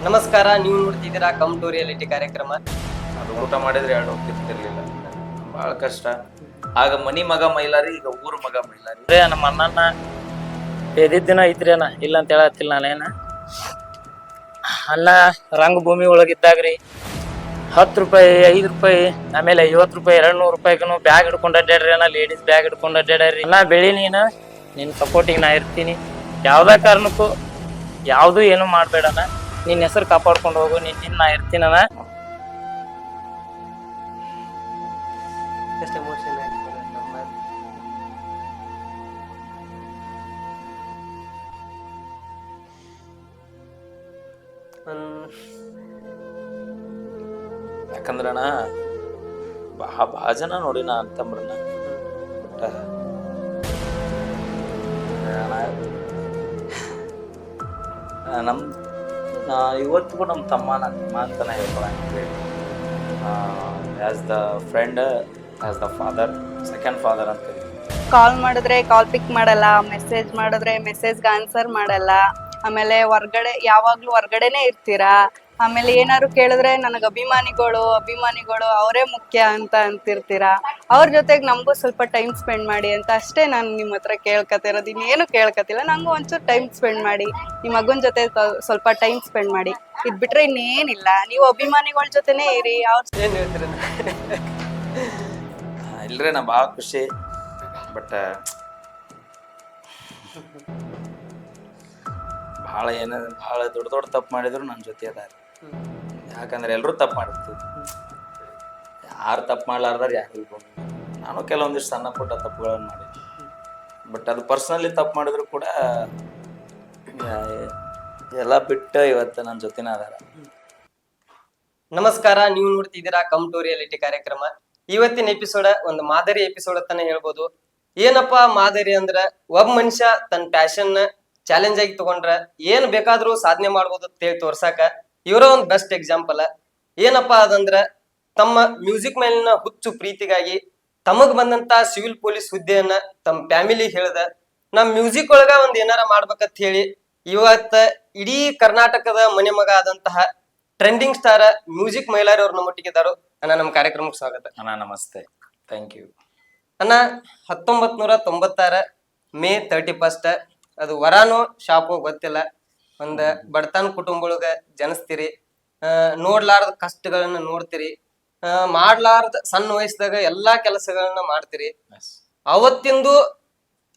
ನಮಸ್ಕಾರ, ನೀವು ನೋಡ್ತಿದ್ದೀರಾ ಕಮ್ ಟು ರಿಯಾಲಿಟಿ ಕಾರ್ಯಕ್ರಮ. ಅದು ಊಟ ಮಾಡಿದ್ರೆ ಎರಡು ಹೋಗ್ತಿರ್ತಿರ್ಲಿಲ್ಲ, ಬಹಳ ಕಷ್ಟ. ಆಗ ಮನಿ ಮಗ ಮೈಲಾರಿ, ಈಗ ಊರು ಮಗ ಮೈಲಾರಿ. ನಮ್ಮ ಅಣ್ಣನ ಎದಿದ್ದಿನ ಐತ್ರಿ ಅಣ್ಣ, ಇಲ್ಲ ಅಂತ ಹೇಳತ್ತಿಲ್ಲ ನಾನೇನ. ಅಣ್ಣ ರಂಗಭೂಮಿ ಒಳಗಿದ್ದಾಗ್ರಿ 10 ರೂಪಾಯಿ 5 ರೂಪಾಯಿ ಆಮೇಲೆ 50 ರೂಪಾಯಿ 200 ರೂಪಾಯಿಗೂ ಬ್ಯಾಗ್ ಹಿಡ್ಕೊಂಡು ಅಡ್ಡಾಡ್ರಿ ಅಣ್ಣ. ಲೇಡೀಸ್ ಬ್ಯಾಗ್ ಹಿಡ್ಕೊಂಡು ಅಡ್ಡಾಡ್ರಿ ಅಣ್ಣ. ಬೆಳಿ ನೀನು ನಿನ್ನ ಸಪೋರ್ಟಿಗೆ ನಾ ಇರ್ತೀನಿ. ಯಾವ್ದೇ ಕಾರಣಕ್ಕೂ ಯಾವುದು ಏನು ಮಾಡ್ಬೇಡಣ್ಣ. ನಿನ್ನ ಹೆಸರು ಕಾಪಾಡ್ಕೊಂಡು ಹೋಗು, ನಿನ್ನ ನಾ ಇರ್ತೀನಣ್ಣ. ಎಷ್ಟು ಎಮೋಷನ್ ಆಯ್ತು ನಮ್ಮ ಯಾಕಂದ್ರಣ್ಣ ಭಾಳ ಜನ ನೋಡಿ ನಾ ಅಂತಂಬ್ರಣ್ಣ. ನಮ್ ಇವತ್ತಿಗೂ ನಮ್ಮ ತಮ್ಮ ನನ್ನ ಅಂತಾನೆ ಹೇಳ್ಕೊಳಂಗಿಲ್ಲ. As the friend, as the father, second father ಅಂತ. ಕಾಲ್ ಮಾಡಿದ್ರೆ ಕಾಲ್ ಪಿಕ್ ಮಾಡಲ್ಲ, ಮೆಸೇಜ್ ಮಾಡಿದ್ರೆ ಮೆಸೇಜ್ಗೆ ಆನ್ಸರ್ ಮಾಡಲ್ಲ. ಆಮೇಲೆ ಯಾವಾಗ್ಲೂ ಹೊರ್ಗಡೆನೆ ಇರ್ತೀರಾ. ಆಮೇಲೆ ಏನಾದ್ರು ಕೇಳಿದ್ರೆ ನನಗೆ ಅಭಿಮಾನಿಗಳು ಅವರೇ ಮುಖ್ಯ ಅಂತ ಅಂತಿರ್ತೀರಾ. ಅವ್ರ ಜೊತೆಗೆ ನಮಗೂ ಸ್ವಲ್ಪ ಟೈಮ್ ಸ್ಪೆಂಡ್ ಮಾಡಿ ಅಂತ ಅಷ್ಟೇ ನಾನು ನಿಮ್ಮ ಹತ್ರ ಕೇಳ್ಕತಿರೋದು. ಇನ್ನೇನು ಕೇಳ್ಕತಿಲ್ಲ. ನಂಗೂ ಒಂಚೂರು ಟೈಮ್ ಸ್ಪೆಂಡ್ ಮಾಡಿ, ನಿಮ್ಮ ಮಗನ ಜೊತೆ ಸ್ವಲ್ಪ ಟೈಮ್ ಸ್ಪೆಂಡ್ ಮಾಡಿ. ಇದ್ ಬಿಟ್ರೆ ಇನ್ನೇನಿಲ್ಲ. ನೀವು ಅಭಿಮಾನಿಗಳ ಜೊತೆನೇ ಇರಿ. ಏನ್ ಹೇಳ್ತೀರ? ಇಲ್ರಿ, ನಾ ಭಾಳ ಖುಷಿ. ಬಟ್ ಭಾಳ ದೊಡ್ಡ ತಪ್ಪು ಮಾಡಿದ್ರು ನನ್ನ ಜೊತೆ ಅದಾರ. ಯಾಕಂದ್ರೆ ಎಲ್ಲರೂ ತಪ್ಪು ಮಾಡಿರ್ತೀವಿ. ಯಾರು ತಪ್ಪು ಮಾಡ್ಲಾರ್ದಾರ ಯಾರು ಇರ್ಬೋದು. ನಾನು ಕೆಲವೊಂದಿಷ್ಟು ಸಣ್ಣ ಪುಟ್ಟ ತಪ್ಪುಗಳನ್ನು ಮಾಡಿದ್ದೆ. ಬಟ್ ಅದು ಪರ್ಸ್ನಲಿ ತಪ್ಪು ಮಾಡಿದ್ರು ಕೂಡ ಎಲ್ಲ ಬಿಟ್ಟು ಇವತ್ತು ನನ್ನ ಜೊತೆನೇ ಅದಾರ. ನಮಸ್ಕಾರ, ನೀವು ನೋಡ್ತಿದ್ದೀರಾ ಕಮ್ ಟು ರಿಯಾಲಿಟಿ ಕಾರ್ಯಕ್ರಮ. ಇವತ್ತಿನ ಎಪಿಸೋಡ್ ಒಂದು ಮಾದರಿ ಎಪಿಸೋಡ್ ಅಂತಾನೆ ಹೇಳ್ಬೋದು. ಏನಪ್ಪಾ ಮಾದರಿ ಅಂದ್ರ, ಒಬ್ಬ ಮನುಷ್ಯ ತನ್ನ ಪ್ಯಾಷನ್ ಚಾಲೆಂಜ್ ಆಗಿ ತಗೊಂಡ್ರ ಏನ್ ಬೇಕಾದ್ರೂ ಸಾಧನೆ ಮಾಡ್ಬೋದು ಅಂತ ಹೇಳಿ ತೋರ್ಸಾಕ ಇವರ ಒಂದು ಬೆಸ್ಟ್ ಎಕ್ಸಾಂಪಲ್. ಏನಪ್ಪಾ ಅದಂದ್ರ, ತಮ್ಮ ಮ್ಯೂಸಿಕ್ ಮೇಲಿನ ಹುಚ್ಚು ಪ್ರೀತಿಗಾಗಿ ತಮಗ್ ಬಂದಂತ ಸಿವಿಲ್ ಪೊಲೀಸ್ ಹುದ್ದೆಯನ್ನ ತಮ್ಮ ಫ್ಯಾಮಿಲಿ ಹೇಳ್ದ, ನಮ್ ಮ್ಯೂಸಿಕ್ ಒಳಗ ಒಂದ್ ಏನಾರ ಮಾಡ್ಬೇಕಂತ ಹೇಳಿ ಇವತ್ತ ಇಡೀ ಕರ್ನಾಟಕದ ಮನೆ ಮಗ ಆದಂತಹ ಟ್ರೆಂಡಿಂಗ್ ಸ್ಟಾರ್ ಮ್ಯೂಸಿಕ್ ಮೈಲಾರಿ ಅವ್ರ ನಮ್ಮೊಟ್ಟಿಗಿದ್ದಾರು. ಅಣ್ಣ, ನಮ್ಮ ಕಾರ್ಯಕ್ರಮಕ್ಕೆ ಸ್ವಾಗತ. ಅಣ್ಣ ನಮಸ್ತೆ, ಥ್ಯಾಂಕ್ ಯು. ಅಣ್ಣ, 1996 ಮೇ 31 ಅದು ವರಾನೋ ಶಾಪೋ ಗೊತ್ತಿಲ್ಲ, ಒಂದ ಬಡತನ ಕುಟುಂಬೊಳಗ ಜನಿಸ್ತೀರಿ. ನೋಡ್ಲಾರ್ದ ಕಷ್ಟಗಳನ್ನ ನೋಡ್ತೀರಿ. ಮಾಡ್ಲಾರ್ದ ಸಣ್ಣ ವಯಸ್ಸದಾಗ ಎಲ್ಲಾ ಕೆಲಸಗಳನ್ನ ಮಾಡ್ತೀರಿ. ಅವತ್ತಿಂದು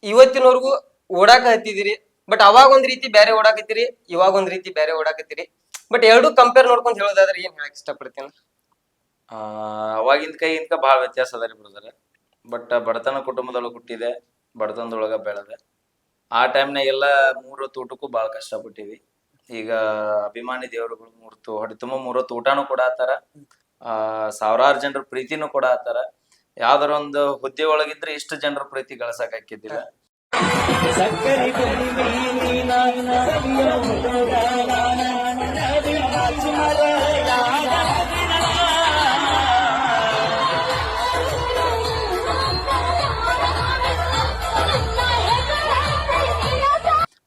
ಇವತ್ತಿನವರೆಗೂ ಓಡಾಕ ಹತ್ತಿದಿರಿ. ಬಟ್ ಅವಾಗ ಒಂದ್ ರೀತಿ ಬೇರೆ ಓಡಾಕತ್ತೀರಿ, ಇವಾಗ ಒಂದ್ ರೀತಿ ಬೇರೆ ಓಡಾಕತ್ತೀರಿ. ಬಟ್ ಎರಡು ಕಂಪೇರ್ ನೋಡ್ಕೊಂಡ್ ಹೇಳೋದಾದ್ರೆ ಏನ್ ಹೇಳಕ್ ಇಷ್ಟಪಡ್ತೀನಿ? ಅವಾಗಿಂದ ಕೈಗಿಂತ ಭಾಳ ವ್ಯತ್ಯಾಸ ಅದ ರೀ ಬ್ರದರ್. ಬಟ್ ಬಡತನ ಕುಟುಂಬದೊಳಗೆ ಹುಟ್ಟಿದೆ, ಬಡತನದೊಳಗ ಬೆಳೆದೆ. ಆ ಟೈಮ್ನಾಗೆಲ್ಲ 3 ಹೊತ್ತು ಊಟಕ್ಕೂ ಭಾಳ ಕಷ್ಟಪಟ್ಟಿವಿ. ಈಗ ಅಭಿಮಾನಿ ದೇವರುಗಳು ಹೊಟ್ಟೆ ತುಂಬ 3 ಹೊತ್ತು ಊಟನೂ ಕೂಡ ಆತಾರ, ಸಾವಿರಾರು ಜನರ ಪ್ರೀತಿನೂ ಕೂಡ ಆತಾರ. ಯಾವ್ದಾರ ಒಂದು ಹುದ್ದೆ ಒಳಗಿದ್ರೆ ಇಷ್ಟು ಜನರ ಪ್ರೀತಿ ಗಳಸಕ್ ಹಾಕಿದ್ದಿಲ್ಲ.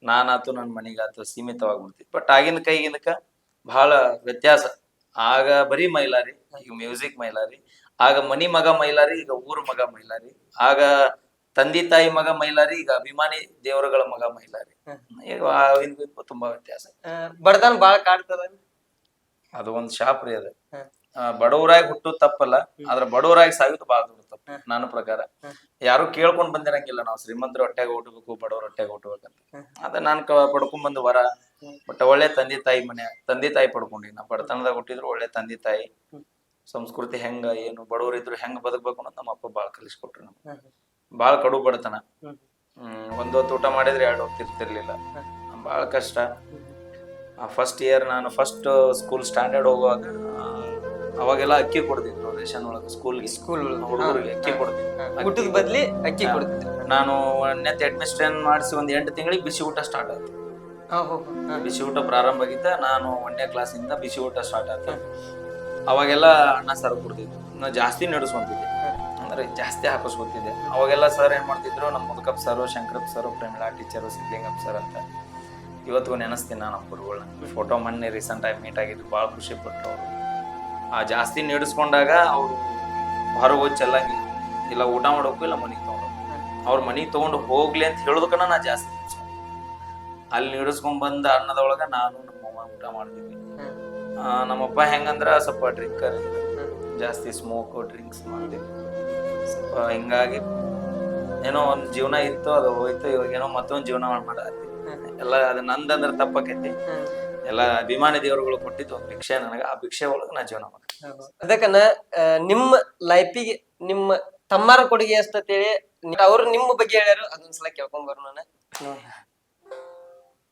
ನಾನಾತು ನನ್ನ ಮನೆಗಾತು ಸೀಮಿತವಾಗ್ಬಿಡ್ತಿತ್ತು. ಬಟ್ ಆಗಿನ ಕೈಗಿನಕ ಬಹಳ ವ್ಯತ್ಯಾಸ. ಆಗ ಬರೀ ಮೈಲಾರಿ, ಈಗ ಮ್ಯೂಸಿಕ್ ಮೈಲಾರಿ. ಆಗ ಮನಿ ಮಗ ಮೈಲಾರಿ, ಈಗ ಊರು ಮಗ ಮೈಲಾರಿ. ಆಗ ತಂದೆ ತಾಯಿ ಮಗ ಮೈಲಾರಿ, ಈಗ ಅಭಿಮಾನಿ ದೇವರುಗಳ ಮಗ ಮೈಲಾರಿ. ಈಗ ತುಂಬಾ ವ್ಯತ್ಯಾಸ. ಬಡತನ ಬಾಳ ಕಾಡ್ತದ. ಅದು ಒಂದ್ ಶಾಪ್ ರೀ. ಅದು ಬಡವರಾಗಿ ಹುಟ್ಟು ತಪ್ಪಲ್ಲ, ಆದ್ರ ಬಡವರಾಗಿ ಸಾವಿದ್ದು ಬಾಳ ದೊಡ್ಡ ತಪ್ಪು ನನ್ನ ಪ್ರಕಾರ. ಯಾರು ಕೇಳ್ಕೊಂಡ್ ಬಂದಿರಂಗಿಲ್ಲ, ನಾವು ಶ್ರೀಮಂತರ ಹೊಟ್ಟೆಗೆ ಹುಟ್ಟಬೇಕು, ಬಡವ್ರ ಹೊಟ್ಟೆಗೆ ಹುಟ್ಟಬೇಕಂತ. ಅದ ನಾನ್ ಪಡ್ಕೊಂಡ್ ಬಂದು ವರ. ಬಟ್ ಒಳ್ಳೆ ತಂದೆ ತಾಯಿ ಪಡ್ಕೊಂಡಿ. ನಾ ಬಡತನದಾಗ ಹುಟ್ಟಿದ್ರು ಒಳ್ಳೆ ತಂದೆ ತಾಯಿ, ಸಂಸ್ಕೃತಿ ಹೆಂಗ ಏನು, ಬಡವರಿದ್ರು ಹೆಂಗ್ ಬದುಕ್ಬೇಕು ಅನ್ನೋದು ನಮ್ಮ ಅಪ್ಪ ಬಾಳ ಕಲಿಸ್ಕೊಟ್ರು. ನಮ್ಗೆ ಬಾಳ ಕಡು ಬಡತನ. ಒಂದ್ ಹೊತ್ತು ಊಟ ಮಾಡಿದ್ರೆ 2 ಹೊತ್ತು ಇರ್ತಿರ್ಲಿಲ್ಲ, ಬಾಳ ಕಷ್ಟ. ಫಸ್ಟ್ ಇಯರ್ ನಾನು ಫಸ್ಟ್ ಸ್ಕೂಲ್ ಸ್ಟ್ಯಾಂಡರ್ಡ್ ಹೋಗುವಾಗ ಅವಾಗೆಲ್ಲ ಅಕ್ಕಿ ಕೊಡ್ತಿದ್ರು ರೇಷನ್ ಒಳಗೆ. ಸ್ಕೂಲ್ ಹುಡುಗರಿಗೆ ಅಕ್ಕಿ ಕೊಡ್ತಿದ್ರು, ಊಟದ ಬದ್ಲಿ ಅಕ್ಕಿ ಕೊಡ್ತಿದ್ರು. ನಾನು 1ನೇ ಅಡ್ಮಿಷನ್ ಮಾಡಿಸಿ ಒಂದ್ 8 ತಿಂಗಳಿಗೆ ಬಿಸಿ ಊಟ ಸ್ಟಾರ್ಟ್ ಆಯ್ತು. ಬಿಸಿ ಊಟ ಪ್ರಾರಂಭ ಆಗಿದ್ದ ನಾನು 1ನೇ ಕ್ಲಾಸಿಂದ ಬಿಸಿ ಊಟ ಸ್ಟಾರ್ಟ್ ಆಯ್ತು. ಅವಾಗೆಲ್ಲ ಅನ್ನ ಸಾರು ಕೊಡ್ತಿದ್ರು. ನಾನು ಜಾಸ್ತಿ ನಡೆಸ್ಕೊಂತಿದ್ದೆ, ಅಂದ್ರೆ ಜಾಸ್ತಿ ಹಾಕಿಸ್ಕೊತಿದ್ದೆ. ಅವಾಗೆಲ್ಲ ಸರ್ ಏನ್ ಮಾಡ್ತಿದ್ರು, ನಮ್ಮ Mudukappa sir, Shankarappa sir, Premila teacher, Sidlingappa sir ಅಂತ ಇವತ್ತಿಗೂ ನೆನೆಸ್ತೀನಿ ನಾನು ನಮ್ಮ ಗುರುಗಳನ್ನ. ಫೋಟೋ ಮೊನ್ನೆ ರೀಸೆಂಟ್ ಆಗಿ ಮೀಟ್ ಆಗಿದ್ರು, ಭಾಳ ಖುಷಿ ಪಟ್ಟರು ಅವರು. ಆ ಜಾಸ್ತಿ ನೀಡಿಸ್ಕೊಂಡಾಗ ಅವರು ಹೊರಗೆ ಹೋಗಿ ಚೆಲ್ಲಂಗಿಲ್ಲ, ಇಲ್ಲ ಊಟ ಮಾಡೋಕು ಇಲ್ಲ ಮನೆಗೆ ತೊಗೊಂಡು ಅವ್ರ ಮನೆಗೆ ತೊಗೊಂಡು ಹೋಗ್ಲಿ ಅಂತ ಹೇಳೋದಕ್ಕನ ನಾ ಜಾಸ್ತಿ ಅಲ್ಲಿ ನೀಡಿಸ್ಕೊಂಡ್ ಬಂದ ಅನ್ನದೊಳಗ ನಾನು ನಮ್ಮವ್ವ ಊಟ ಮಾಡ್ತಿದ್ವಿ. ನಮ್ಮಪ್ಪ ಹೆಂಗಂದ್ರ ಸ್ವಲ್ಪ ಡ್ರಿಂಕರ್, ಜಾಸ್ತಿ ಸ್ಮೋಕ್ ಡ್ರಿಂಕ್ಸ್ ಮಾಡ್ತೀವಿ. ಸ್ವಲ್ಪ ಹಿಂಗಾಗಿ ಏನೋ ಒಂದ್ ಜೀವನ ಇತ್ತು, ಅದು ಹೋಯ್ತು. ಇವಾಗ ಏನೋ ಮತ್ತೊಂದ್ ಜೀವನ ಮಾಡತ್ತಿ ಎಲ್ಲ. ಅದು ನಂದಂದ್ರ ತಪ್ಪಕೈತಿ. ಎಲ್ಲ ಅಭಿಮಾನಿ ದೇವರುಗಳು ಕೊಟ್ಟಿದ್ದು ಒಂದು ಭಿಕ್ಷೆ ನನಗ. ಆ ಭಿಕ್ಷೆ ಒಳಗ ನಾ ಜೀವನ ಮಾಡ್ತೀನಿ. ಅದಕ್ಕನ ನಿಮ್ಮ ಲೈಫಿಗೆ ನಿಮ್ಮ ತಮ್ಮಾರ ಕೊಡುಗೆ ಎಷ್ಟಂತೇಳಿ ಅವ್ರು ನಿಮ್ಮ ಬಗ್ಗೆ ಹೇಳ್ಯಾರು, ಅದೊಂದ್ಸಲ ಕೇಳ್ಕೊಂಡ್ ಬರೋಣ.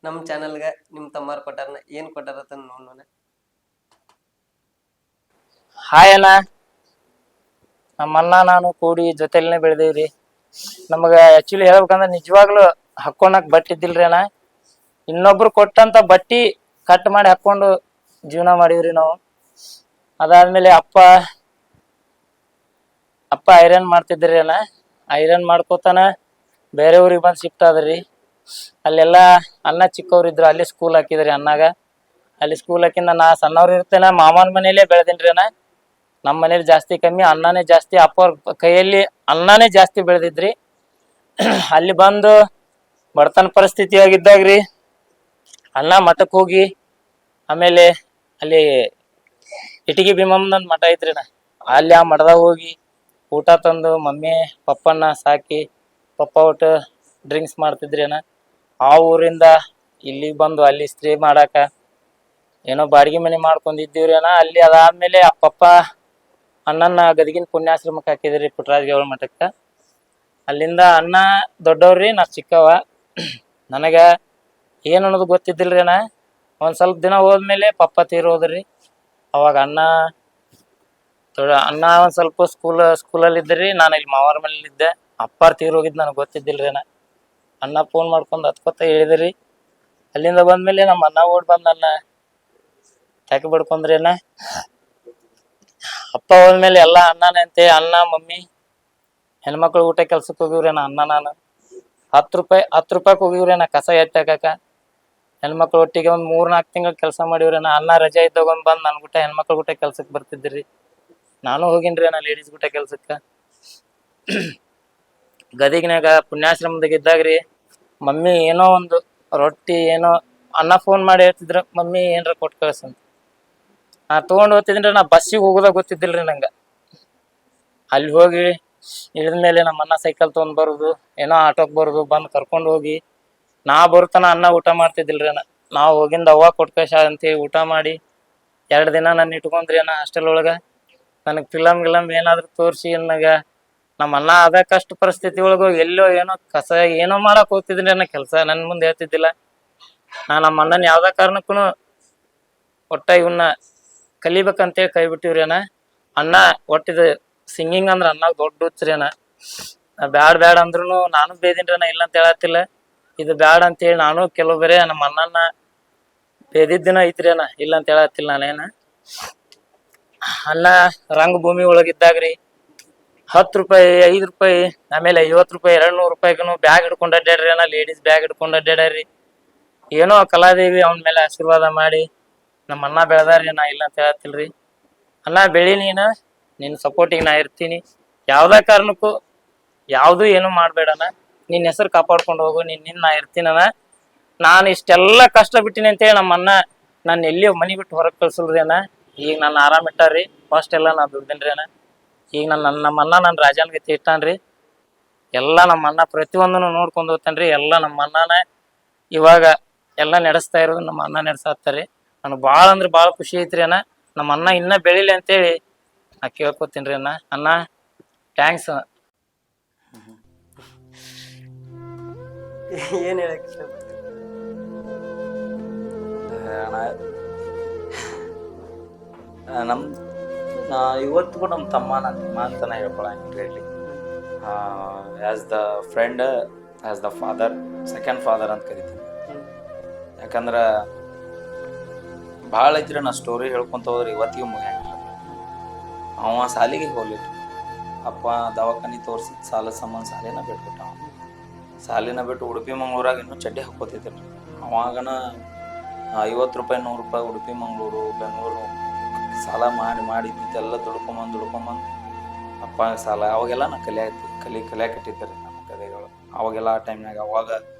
ನಮ್ ಚಾನಲ್ಗ ನಿಮ್ ತಮ್ಮಾರ ಕೊಟ್ಟಾರನ, ಏನ್ ಕೊಟ್ಟಾರ ನೋಡೋಣ. ಹಾಯ್ ಅಣ್ಣ, ನಮ್ಮಣ್ಣ ನಾನು ಕೂಡಿ ಜೊತೆಲ್ನೇ ಬೆಳೆದೇವ್ರಿ. ನಮಗ ಆಕ್ಚುಲಿ ಹೇಳ್ಬೇಕಂದ್ರ ನಿಜವಾಗ್ಲೂ ಹಾಕೊಳಕ್ ಬಟ್ಟೆ ಇದ್ದಿಲ್ರಿ ಅಣ್ಣ. ಇನ್ನೊಬ್ರು ಕೊಟ್ಟಂತ ಬಟ್ಟಿ ಕಟ್ ಮಾಡಿ ಹಾಕೊಂಡು ಜೀವನ ಮಾಡಿವ್ರಿ ನಾವು. ಅದಾದ್ಮೇಲೆ ಅಪ್ಪ ಐರನ್ ಮಾಡ್ತಿದ್ರಿ ಅಣ್ಣ. ಐರನ್ ಮಾಡ್ಕೋತಾನ ಬೇರೆ ಊರಿಗೆ ಬಂದು ಶಿಫ್ಟ್ ಆದ್ರಿ. ಅಲ್ಲೆಲ್ಲ ಅಣ್ಣ ಚಿಕ್ಕವ್ರಿದ್ರು, ಅಲ್ಲಿ ಸ್ಕೂಲ್ ಹಾಕಿದ್ರಿ ಅಣ್ಣಾಗ. ಅಲ್ಲಿ ಸ್ಕೂಲ್ ಹಾಕಿಂದ ನಾ ಸಣ್ಣವ್ರು ಇರ್ತೇನೆ, ಮಾಮನ ಮನೇಲೆ ಬೆಳೆದಿನ್ರಿ ಅಣ್ಣ. ನಮ್ಮ ಮನೇಲಿ ಜಾಸ್ತಿ ಕಮ್ಮಿ, ಅಣ್ಣನೇ ಜಾಸ್ತಿ. ಅಪ್ಪ ಅವ್ರ ಕೈಯಲ್ಲಿ ಅಣ್ಣನೇ ಜಾಸ್ತಿ ಬೆಳೆದಿದ್ರಿ. ಅಲ್ಲಿ ಬಂದು ಬಡತನ ಪರಿಸ್ಥಿತಿಯಾಗಿದ್ದಾಗ್ರಿ ಅಣ್ಣ ಮಠಕ್ಕೆ ಹೋಗಿ, ಆಮೇಲೆ ಅಲ್ಲಿ ಇಟಗಿ ಭೀಮಮ್ಮನ ಮಠ ಐತ್ರಿ ಅಣ್ಣ, ಅಲ್ಲಿ ಆ ಮಠದಾಗ ಹೋಗಿ ಊಟ ತಂದು ಮಮ್ಮಿ ಪಪ್ಪನ್ನ ಸಾಕಿ, ಪಪ್ಪ ಒಟ್ಟು ಡ್ರಿಂಕ್ಸ್ ಮಾಡ್ತಿದ್ರಿ ಅಣ್ಣ. ಆ ಊರಿಂದ ಇಲ್ಲಿಗೆ ಬಂದು ಅಲ್ಲಿ ಸ್ಟೇ ಮಾಡಾಕ ಏನೋ ಬಾಡಿಗೆ ಮನೆ ಮಾಡ್ಕೊಂಡಿದ್ದೀವ್ರಿ ಅಣ್ಣ. ಅಲ್ಲಿ ಅದಾದ್ಮೇಲೆ ಆ ಪಪ್ಪ ಅಣ್ಣನ ಗದಗಿನ ಪುಣ್ಯಾಶ್ರಮಕ್ಕೆ ಹಾಕಿದ್ರಿ, ಪುಟ್ಟರಾಜ ಗೌಡ ಮಠಕ್ಕ. ಅಲ್ಲಿಂದ ಅಣ್ಣ ದೊಡ್ಡವ್ರಿ, ನಾ ಚಿಕ್ಕವ. ನನಗ ಏನ್ ಅನ್ನೋದು ಗೊತ್ತಿದ್ದಿಲ್ರಿ ಅಣ್ಣ. ಒಂದ್ ಸ್ವಲ್ಪ ದಿನ ಹೋದ್ಮೇಲೆ ಪಪ್ಪ ತೀರೋದ್ರಿ. ಅವಾಗ ಅಣ್ಣ ಒಂದ್ ಸ್ವಲ್ಪ ಸ್ಕೂಲಲ್ಲಿ ಇದ್ರಿ, ನಾನು ಇಲ್ಲಿ ಮಾವಾರ ಮನೇಲಿ ಇದ್ದೆ. ಅಪ್ಪಾರ್ ತೀರೋಗಿದ್ ನನಗೆ ಗೊತ್ತಿದ್ದಿಲ್ರಿ ಅಣ್ಣ. ಅಣ್ಣ ಫೋನ್ ಮಾಡ್ಕೊಂಡು ಹತ್ಕೊತ ಹೇಳಿದ್ರಿ. ಅಲ್ಲಿಂದ ಬಂದ್ಮೇಲೆ ನಮ್ಮ ಅಣ್ಣ ಓಡ್ ಬಂದ ನನ್ನ ತಾಕಿ ಬಿಡ್ಕೊಂಡ್ರಿ ಅಣ್ಣ. ಅಪ್ಪ ಹೋದ್ಮೇಲೆ ಎಲ್ಲ ಅಣ್ಣನೇ ಅಂತೆ. ಅಣ್ಣ ಮಮ್ಮಿ ಹೆಣ್ಮಕ್ಳು ಊಟ ಕೆಲ್ಸಕ್ಕೆ ಹೋಗಿವ್ರಿ ಅಣ್ಣ. ಅಣ್ಣ ನಾನು 10 ರೂಪಾಯಿಗೆ ಹೋಗಿವ್ರಿ ಅಣ್ಣ ಕಸ ಎತ್ತಾಕ. ಹೆಣ್ಮಕ್ಳು ಒಟ್ಟಿಗೆ ಒಂದ್ 3-4 ತಿಂಗಳು ಕೆಲಸ ಮಾಡಿವ್ರಿ ಅಣ್ಣ. ಅಣ್ಣ ರಜೆ ಇದ್ದಾಗ ಬಂದ್ ನನ್ ಊಟ ಹೆಣ್ಮಕ್ಳು ಊಟ ಕೆಲ್ಸಕ್ಕೆ ಬರ್ತಿದ್ರಿ. ನಾನು ಹೋಗಿನ್ರಿ ಅಣ್ಣ ಲೇಡೀಸ್ ಊಟ ಕೆಲ್ಸಕ್ಕ. ಗದಗಿನಾಗ ಪುಣ್ಯಾಶ್ರಮದಾಗ ಇದ್ದಾಗ್ರಿ ಮಮ್ಮಿ ಏನೋ ಒಂದು ರೊಟ್ಟಿ ಏನೋ ಅಣ್ಣ ಫೋನ್ ಮಾಡಿ ಹೇಳ್ತಿದ್ರ, ಮಮ್ಮಿ ಏನ್ರ ಕೊಟ್ಟು ಕಳ್ಸಂತ. ನಾ ತಗೊಂಡ್ ಹೋಗ್ತಿದ್ರಿ. ನಾ ಬಸ್ಸಿಗೆ ಹೋಗೋದಾಗ ಗೊತ್ತಿದ್ದಿಲ್ರಿ ನಂಗ. ಅಲ್ಲಿ ಹೋಗಿ ಇಳಿದ್ಮೇಲೆ ನಮ್ಮ ಅಣ್ಣ ಸೈಕಲ್ ತೊಗೊಂಡ್ ಬರುದು, ಏನೋ ಆಟೋಕ್ ಬರುದು, ಬಂದ್ ಕರ್ಕೊಂಡ್ ಹೋಗಿ ನಾ ಬರುತ್ತಾನ ಅಣ್ಣ ಊಟ ಮಾಡ್ತಿದ್ದಿಲ್ರಿ ಅಣ್ಣ. ನಾವ್ ಹೋಗಿಂದ ಅವ್ವ ಕೊಟ್ಕಶ ಅಂತೇಳಿ ಊಟ ಮಾಡಿ 2 ದಿನ ನನ್ನ ಇಟ್ಕೊಂಡ್ರಿ ಅಣ್ಣ ಹಾಸ್ಟೆಲ್ ಒಳಗ. ನನಗ್ ಫಿಲಮ್ ಏನಾದ್ರು ತೋರಿಸಿ ನನಗ ನಮ್ಮ ಅಣ್ಣ ಅದ ಕಷ್ಟ ಪರಿಸ್ಥಿತಿ ಒಳಗ ಎಲ್ಲೋ ಏನೋ ಕಸ ಏನೋ ಮಾಡಕ್ ಹೋಗ್ತಿದ್ರಿ ಅಣ್ಣ. ಕೆಲ್ಸ ನನ್ ಮುಂದೆ ಹೇಳ್ತಿದ್ದಿಲ್ಲ. ನಾ ನಮ್ಮ ಅಣ್ಣನ ಯಾವ್ದ ಕಾರಣಕ್ಕೂ ಒಟ್ಟ ಇವನ್ನ ಕಲಿಬೇಕಂತೇಳಿ ಕೈ ಬಿಟ್ಟಿವ್ರಿ ಅಣ್ಣ. ಅಣ್ಣ ಒಟ್ಟಿದ ಸಿಂಗಿಂಗ್ ಅಂದ್ರ ಅಣ್ಣ ದೊಡ್ಡ ಹುಚ್ಚ್ರಿ ಅಣ್ಣ. ಬ್ಯಾಡ್ ಅಂದ್ರೂ ನಾನು ಬೇದಿನ್ರಿ ಅಣ್ಣ, ಇಲ್ಲ ಅಂತ ಹೇಳತ್ತಿಲ್ಲ. ಇದು ಬ್ಯಾಡ್ ಅಂತೇಳಿ ನಾನು ಕೆಲವು ಬೇರೆ ನಮ್ಮ ಅಣ್ಣನ ಬೇದಿದ್ದ ದಿನ ಐತ್ರಿ ಅಣ್ಣ, ಇಲ್ಲ ಅಂತ ಹೇಳತ್ತಿಲ್ಲ ನಾನೇನ. ಅಣ್ಣ ರಂಗಭೂಮಿ ಒಳಗಿದ್ದಾಗ್ರಿ 10 ರೂಪಾಯಿ 5 ರೂಪಾಯಿ ಆಮೇಲೆ 50 ರೂಪಾಯಿ 200 ರೂಪಾಯಿಗೂ ಬ್ಯಾಗ್ ಹಿಡ್ಕೊಂಡ್ ಅಡ್ಡಾಡ್ರಿ ಅಣ್ಣ. ಲೇಡೀಸ್ ಬ್ಯಾಗ್ ಹಿಡ್ಕೊಂಡ್ ಅಡ್ಡಾಡ್ರಿ. ಏನೋ ಕಲಾದೇವಿ ಅವನ ಮೇಲೆ ಆಶೀರ್ವಾದ ಮಾಡಿ ನಮ್ಮ ಅಣ್ಣ ಬೆಳೆದಾರಿ. ನಾ ಇಲ್ಲ ಅಂತ ಹೇಳತ್ತಿಲ್ರಿ. ಅಣ್ಣ ಬೆಳಿ, ನಿನ್ ಸಪೋರ್ಟಿಗೆ ನಾ ಇರ್ತೀನಿ. ಯಾವ್ದ ಕಾರಣಕ್ಕೂ ಯಾವ್ದು ಏನು ಮಾಡ್ಬೇಡಣ್ಣ. ನಿನ್ ಹೆಸರು ಕಾಪಾಡ್ಕೊಂಡು ಹೋಗು, ನಾ ಇರ್ತೀನಣ್ಣ. ನಾನು ಇಷ್ಟೆಲ್ಲ ಕಷ್ಟ ಬಿಟ್ಟಿನಿ ಅಂತೇಳಿ ನಮ್ಮ ಅಣ್ಣ ನಾನು ಎಲ್ಲಿ ಮನಿ ಬಿಟ್ಟು ಹೊರಗೆ ಕಳ್ಸಲ್ರಿ ಅಣ್ಣ. ಈಗ ನಾನು ಆರಾಮ್ ಇಟ್ಟಾರ್ರಿ. ಫಸ್ಟ್ ಎಲ್ಲ ನಾ ದುಡ್ದೇನ್ರಿ ಅಣ್ಣ. ಈಗ ನಮ್ಮ ಅಣ್ಣ ನಾನು ರಾಜನ್ ಗತಿ ಇಟ್ಟಾನ್ರಿ. ಎಲ್ಲ ನಮ್ಮ ಅಣ್ಣ ಪ್ರತಿಯೊಂದನ್ನು ನೋಡ್ಕೊಂಡು ಹೋಗ್ತಾನ್ರಿ. ಎಲ್ಲ ನಮ್ಮ ಅಣ್ಣನ ಇವಾಗ ಎಲ್ಲ ನಡೆಸ್ತಾ ಇರೋದು ನಮ್ಮ ಅಣ್ಣ ನಡೆಸಾತ್ತಾರೆ. ನನಗೆ ಭಾಳ ಅಂದ್ರೆ ಭಾಳ ಖುಷಿ ಐತ್ರಿ ಅಣ್ಣ. ನಮ್ಮ ಅಣ್ಣ ಇನ್ನ ಬೆಳಿಲಿ ಅಂತೇಳಿ ನಾ ಕೇಳ್ಕೊತೀನ್ರಿ ಅಣ್ಣ. ಅಣ್ಣ ಥ್ಯಾಂಕ್ಸ್. ಏನ್ ಹೇಳಕ್ ಇಷ್ಟ ನಮ್ ಇವತ್ತಿಗೂ ನಮ್ಮ ತಮ್ಮ ಅಂತಾನೆ ಹೇಳ್ಕೊಳಂಗಿಲ್ರಿ ಇಲ್ಲಿ. As the friend, as the father, second father ಅಂತ ಕರಿತೀನಿ. ಯಾಕಂದ್ರ ಭಾಳ ಐತ್ರಿ. ನಾ ಸ್ಟೋರಿ ಹೇಳ್ಕೊಂತ ಹೋದ್ರೆ ಇವತ್ತಿಗೂ ಮುಗಿಯಂಗಿಲ್ಲ. ಅವ ಸಾಲಿಗೆ ಹೋಗ್ಲಿಲ್ಲ. ಅಪ್ಪ ದವಾಖಾನಿ ತೋರಿಸಿ ಸಾಲ ಸಂಬಂಧ ಸಾಲಿನ ಬಿಟ್ಬಿಟ್ಟ. ಸಾಲಿನ ಬಿಟ್ಟು ಉಡುಪಿ ಮಂಗಳೂರಾಗ ಇನ್ನೂ ಚಡ್ಡಿ ಹಾಕೋತಿದ್ರು. ಅವಾಗನ 50 ರೂಪಾಯಿ 100 ರೂಪಾಯಿ ಉಡುಪಿ ಮಂಗಳೂರು ಬೆಂಗಳೂರು ಸಾಲ ಮಾಡಿ ಇದ್ದಿದ್ದೆಲ್ಲ ದುಡ್ಕೊಂಬಂದು ಅಪ್ಪ ಸಾಲ ಅವಾಗೆಲ್ಲ ನಾ ಕಲಿಯಾಕಟ್ಟಿದ್ದಾರೆ ನಮ್ಮ ಕಥೆಗಳು ಅವಾಗೆಲ್ಲ ಆ ಟೈಮ್ನಾಗ ಅವಾಗ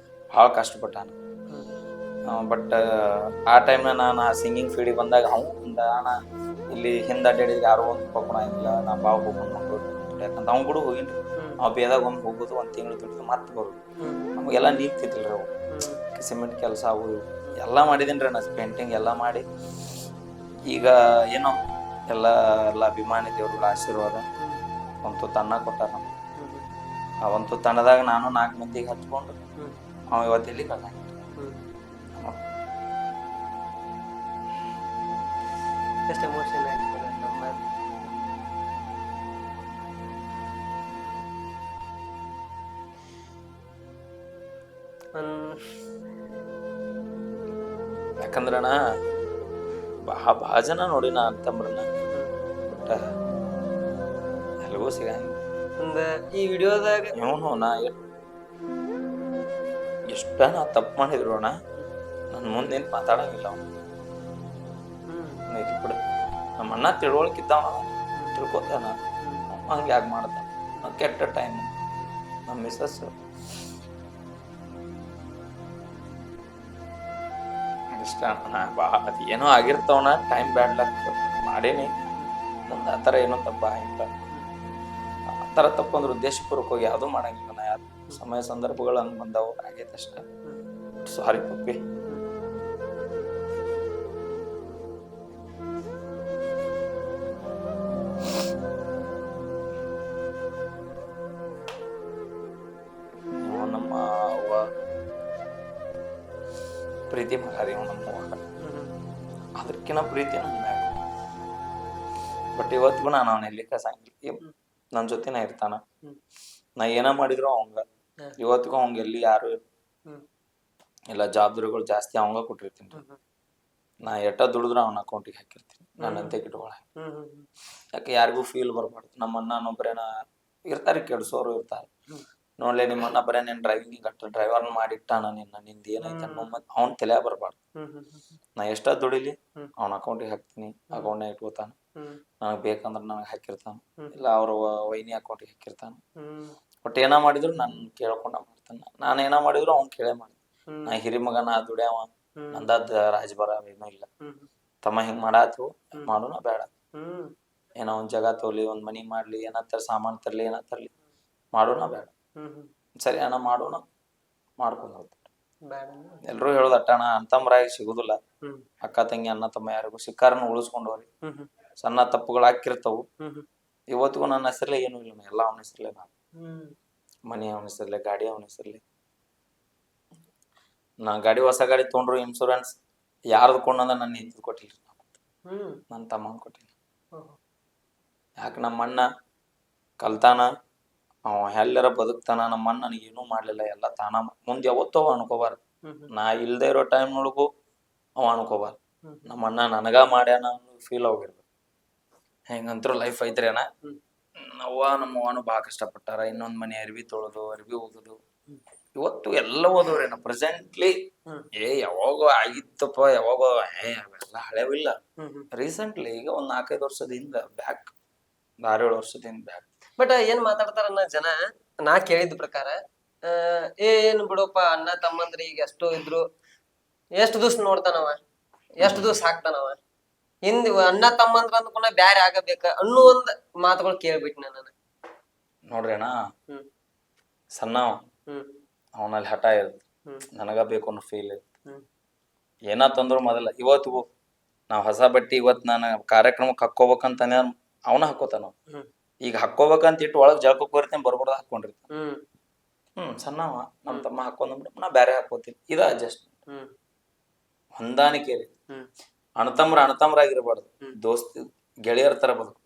ಭಾಳ ಕಷ್ಟಪಟ್ಟಾನ. ಬಟ್ ಆ ಟೈಮ್ನಾಗ ನಾನು ಸಿಂಗಿಂಗ್ ಫೀಲ್ಡಿಗೆ ಬಂದಾಗ ಅಣ್ಣ ಇಲ್ಲಿ ಹಿಂದೆ ಅಡ್ಡಾಡಿದ್ರೆ ಯಾರೋ ಒಂದು ಕೊಡಂಗಿಲ್ಲ ನಾ ಬಾವು ಹೋಗ್ಕೊಂಡು ಮಂಗಳೂರು ಯಾಕಂತ ಅವ್ನು ಕೂಡ ಹೋಗಿನ್ರಿ. ನಾವು ಬೇದಾಗ ಒಮ್ಮೆ ಹೋಗೋದು 1 ತಿಂಗಳು ದುಡಿದು ಮತ್ತೆ ಬರೋದು. ನಮಗೆಲ್ಲ ನೀಗ್ತಿದ್ದಿಲ್ಲ ರೀ ಅವು ಸಿಮೆಂಟ್ ಕೆಲಸ ಅವು ಎಲ್ಲ ಮಾಡಿದ್ದೀನಿ ರೀ ನಾ ಪೇಂಟಿಂಗ್ ಎಲ್ಲ ಮಾಡಿ. ಈಗ ಏನೋ ಎಲ್ಲ ಅಭಿಮಾನಿ ದೇವ್ರ ಆಶೀರ್ವಾದ ಒಂದು ತನ್ನ ಕೊಟ್ಟಾರ ನಮ್ಗೆ. ಆ ಒಂದು ತಣ್ಣದಾಗ ನಾನು 4 ಮಂದಿಗೆ ಹಚ್ಕೊಂಡು ಅವ ಇವತ್ತೆಲ್ಲಿ ಕಳ್ದಂಗೆ. ಎಷ್ಟು ಎಮೋಷನ್ ಆಗ್ತದೆ ನಮ್ಮ ಯಾಕಂದ್ರಣ ಭಾಳ ಜನ ನೋಡಿ ನಾ ಅಂತಂಬ್ರಣ್ಣ ಬಟ್ ಎಲ್ಗೂ ಸಿಗಂಗಿಲ್ಲ. ಒಂದ ಈ ವಿಡಿಯೋದಾಗ ಇವನು ನಾ ಎಷ್ಟ ನಾ ತಪ್ಪು ಮಾಡಿದ್ರು ಅಣ್ಣ ನನ್ನ ಮುಂದೆ ನಿಂತು ಮಾತಾಡಂಗಿಲ್ಲ ಅವನು ಬಿಡು. ನಮ್ಮ ಅಣ್ಣ ತಿಳುವಳಿಕಿದ್ದಾವ ತಿಳ್ಕೊತಾನ ಹಂಗೆ ಯಾಕೆ ಮಾಡ್ತಾನ ಕೆಟ್ಟ ಟೈಮ್ ನಮ್ಮ ಮಿಸ್ಸಸ್ ಇಷ್ಟ ಅದು ಏನೋ ಆಗಿರ್ತಾವಣ ಟೈಮ್ ಬ್ಯಾಡ್ ಲಕ್ ಮಾಡೇನಿ ಮುಂದೆ ಆ ಥರ ಏನೋ ತಪ್ಪ ಆಗಿಲ್ಲ. ಆ ಥರ ತಪ್ಪು ಅಂದ್ರೆ ಉದ್ದೇಶಪೂರ್ವಕವಾಗಿ ಯಾವುದೂ ಮಾಡಂಗಿಲ್ಲ. ನಾ ಯಾರು ಸಮಯ ಸಂದರ್ಭಗಳು ಹಂಗೆ ಬಂದವು ಆಗೈತೆ ಅಷ್ಟ. ಸಾರಿ ಪಪ್ಪಿ. ನಮ್ಮ ಅವ್ವ ಪ್ರೀತಿ ಮಗ ರೀ ನಮ್ಮ ಅವ್ವ, ಅದಕ್ಕಿನ್ನ ಪ್ರೀತಿ ನನ್ನ ಮ್ಯಾಗ. ಬಟ್ ಇವತ್ತಿಗೂ ನಾನು ಅವನ ಎಲ್ಲಿ ಕಸಂಗಿಲ್ಲ, ನನ್ನ ಜೊತೆನ ಇರ್ತಾನ. ನಾ ಏನ ಮಾಡಿದ್ರು ಅವಂಗ ಇವತ್ತಿಗೂ ಅವಂಗ ಎಲ್ಲಿ ಯಾರು ಎಲ್ಲ ಜವಾಬ್ದಾರಿಗಳು ಜಾಸ್ತಿ ಅವಂಗ ಕೊಟ್ಟಿರ್ತೀನಿ. ನಾ ಎಟ್ಟ ದುಡಿದ್ರು ಅವನ ಅಕೌಂಟಿಗೆ ಹಾಕಿರ್ತೀನಿ, ನನ್ನಂತೆ ಗಿಡಗಳ. ಯಾಕೆ ಯಾರಿಗೂ ಫೀಲ್ ಬರ್ಬಾರ್ದು. ನಮ್ಮ ಅಣ್ಣ ಇನ್ನೊಬ್ಬರೇನ ಇರ್ತಾರೆ, ಕೆಡ್ಸೋರು ಇರ್ತಾರೆ. ನೋಡ್ಲೆ ನಿಮ್ಮ ಅಣ್ಣ ಬರೇ ನೀನ್ ಡ್ರೈವಿಂಗ್ ಡ್ರೈವರ್ನ ಮಾಡಿಟ್ಟಾನ ನಿಂದ ಏನೈತೆ ಅವ್ನ್ ತಲೆ ಬರ್ಬಾರ್ದು. ನಾ ಎಷ್ಟ ದುಡಿಲಿ ಅವ್ನ ಅಕೌಂಟಿಗೆ ಹಾಕ್ತೀನಿ, ಅಕೌಂಟ್ನಾಗ ಇಟ್ಕೋತಾನ. ನನಗ್ ಬೇಕಂದ್ರ ನನಗ್ ಹಾಕಿರ್ತಾನ, ಇಲ್ಲ ಅವ್ರ ವೈನಿ ಅಕೌಂಟಿಗೆ ಹಾಕಿರ್ತಾನ. ಬಟ್ ಏನ ಮಾಡಿದ್ರು ನನ್ ಕೇಳ್ಕೊಂಡ ಮಾಡ್ತಾನ. ನಾನ್ ಏನ ಮಾಡಿದ್ರು ಅವ್ನ್ ಕೇಳೇ ಮಾಡ್ತಾನ. ನಾ ಹಿರಿ ಮಗನ ದುಡ್ಯಾವ, ನಂದದ್ ರಾಜಬರ ಏನೂ ಇಲ್ಲ. ತಮ್ಮ ಹಿಂಗ್ ಮಾಡಾತು ಮಾಡೋಣ ಬೇಡ, ಏನೋ ಒಂದ್ ಜಾಗ ತೋಲಿ, ಒಂದ್ ಮನಿ ಮಾಡ್ಲಿ, ಏನತ್ತರ ಸಾಮಾನ್ ತರ್ಲಿ, ಏನ ತರ್ಲಿ ಮಾಡೋಣ ಬೇಡ. ಸರಿ ಅಣ್ಣ ಮಾಡೋಣ, ಮಾಡ್ಕೊಂಡು ಹೋಗ್ತಾರೆ. ಎಲ್ರು ಹೇಳೋದು ಅಟ್ಟಣ ಅಂತಮ್ರಾಗಿ ಸಿಗುದಿಲ್ಲ. ಅಕ್ಕ ತಂಗಿ ಅಣ್ಣ ತಮ್ಮ ಯಾರಿಗೂ ಸಿಕ್ಕಾರನ್ನ ಉಳಿಸ್ಕೊಂಡವ್ರಿ. ಸಣ್ಣ ತಪ್ಪುಗಳು ಹಾಕಿರ್ತಾವು. ಇವತ್ತಿಗೂ ನನ್ನ ಹೆಸರಲ್ಲೇ ಏನು ಇಲ್ಲ, ಎಲ್ಲ ಅವನ ಹೆಸರಲ್ಲೇ. ನಾನು ಮನಿ ಅವನ ಹೆಸರಲ್ಲೇ, ಗಾಡಿ ಅವನ ಹೆಸರಲ್ಲೇ. ನಾ ಗಾಡಿ ಹೊಸ ಗಾಡಿ ತೊಗೊಂಡ್ರು ಇನ್ಶೂರೆನ್ಸ್ ಯಾರ್ದು ಕೊಂಡಂದ ನನ್ನ ಹೆಂಡತಿ ಕೊಟ್ಟಿಲ್ರಿ, ನನ್ನ ತಮ್ಮ ಕೊಟ್ಟಿಲ್ಲ. ಯಾಕೆ ನಮ್ಮ ಅಣ್ಣ ಕಲ್ತಾನ, ಅವ ಎಲ್ಲರ ಬದುಕ್ತಾನ. ನಮ್ಮ ಅಣ್ಣ ನನಗೇನೂ ಮಾಡ್ಲಿಲ್ಲ, ಎಲ್ಲ ತಾನ ಮುಂದೆ ಯಾವತ್ತೂ ಅವ ಅನ್ಕೋಬಾರ್ದು. ನಾ ಇಲ್ದೇ ಇರೋ ಟೈಮ್ನೊಳಗೂ ಅವ ಅನ್ಕೋಬಾರ್ದು. ನಮ್ಮ ಅಣ್ಣ ನನಗ ಮಾಡ್ಯಾನ ಫೀಲ್ ಹೋಗಿರ್ಬೇಕು. ಹೆಂಗಂತರೂ ಲೈಫ್ ಐತ್ರಿ ಅಣ್ಣ. ನಮ್ಮ ಅವ್ವನು ಭಾಳ ಕಷ್ಟಪಟ್ಟಾರ. ಇನ್ನೊಂದ್ ಮನೆ ಅರ್ಬಿ ತೊಳೋದು, ಅರ್ಬಿ ಹೋಗೋದು, ಇವತ್ತು ಎಲ್ಲ ಓದೋರೇನ ಪ್ರೆಸೆಂಟ್ಲಿ. ಯಾವಾಗೋ ಆಗಿತ್ತಪ್ಪ, ಯಾವಾಗೋ ಅವೆಲ್ಲ ಹಳೆವಿಲ್ಲ. ರೀಸೆಂಟ್ಲಿ ಈಗ ಒಂದ್ 4-5 ವರ್ಷದಿಂದ ಬ್ಯಾಕ್, 6-7 ವರ್ಷದಿಂದ ಬ್ಯಾಕ್. ಬಟ್ ಏನ್ ಮಾತಾಡ್ತಾರ ಜನ, ನಾ ಕೇಳಿದ ಪ್ರಕಾರ ಏನ್ ಬಿಡಪ್ಪ ಅಣ್ಣ ತಮ್ಮಂದ್ರಿ ಈಗ ಎಷ್ಟೋ ಇದ್ರು, ಎಷ್ಟ್ ದಿವ್ಸ ನೋಡ್ತಾನವ, ಎಷ್ಟ್ ದಿವ್ಸ ಹಾಕ್ತಾನವ, ಹಿಂದ್ ಅಣ್ಣ ತಮ್ಮಂದ್ರ ಅಂದ್ಕೊಂಡ ಬ್ಯಾರೆ ಆಗಬೇಕ ಅನ್ನೋ ಒಂದ್ ಮಾತುಗಳು ಕೇಳ್ಬಿಟ್ಟು ನಾನು. ನೋಡ್ರಿ ಅಣ್ಣ, ಸಣ್ಣವ ಅವನಲ್ಲಿ ಹಠ ಇರುತ್ತೆ, ನನಗ ಬೇಕು ಅನ್ನೋ ಫೀಲ್ ಇರುತ್ತೆ. ಏನ ತಂದ್ರು ಮೊದಲ ಇವತ್ತಿಗೂ ನಾವ್ ಹೊಸ ಬಟ್ಟಿ ಇವತ್ ನಾನು ಕಾರ್ಯಕ್ರಮಕ್ಕೆ ಹಾಕೋಬೇಕಂತ ಅವನ ಹಾಕೋತಾನ. ಈಗ ಹಾಕೋಬೇಕಂತ ಇಟ್ಟು ಒಳಗ್ ಜಳಕಕ್ಕೆ ಬರ್ತೇನೆ, ಬರ್ಬಾರ್ದು ಹಾಕೊಂಡಿರ್ತೀನಿ. ಸಣ್ಣವ ನಮ್ ತಮ್ಮ ಹಾಕೊಂಡ್ಬಿಟ್ಟು ನಾ ಬ್ಯಾರೆ ಹಾಕೋತೀನಿ. ಇದ ಅಡ್ಜಸ್ಟ್ ಹೊಂದಾಣಿಕೆ. ಅಣತಮ್ರಾಗಿರ್ಬಾರ್ದು, ದೋಸ್ತಿ ಗೆಳೆಯರ ತರ ಬದುಕು.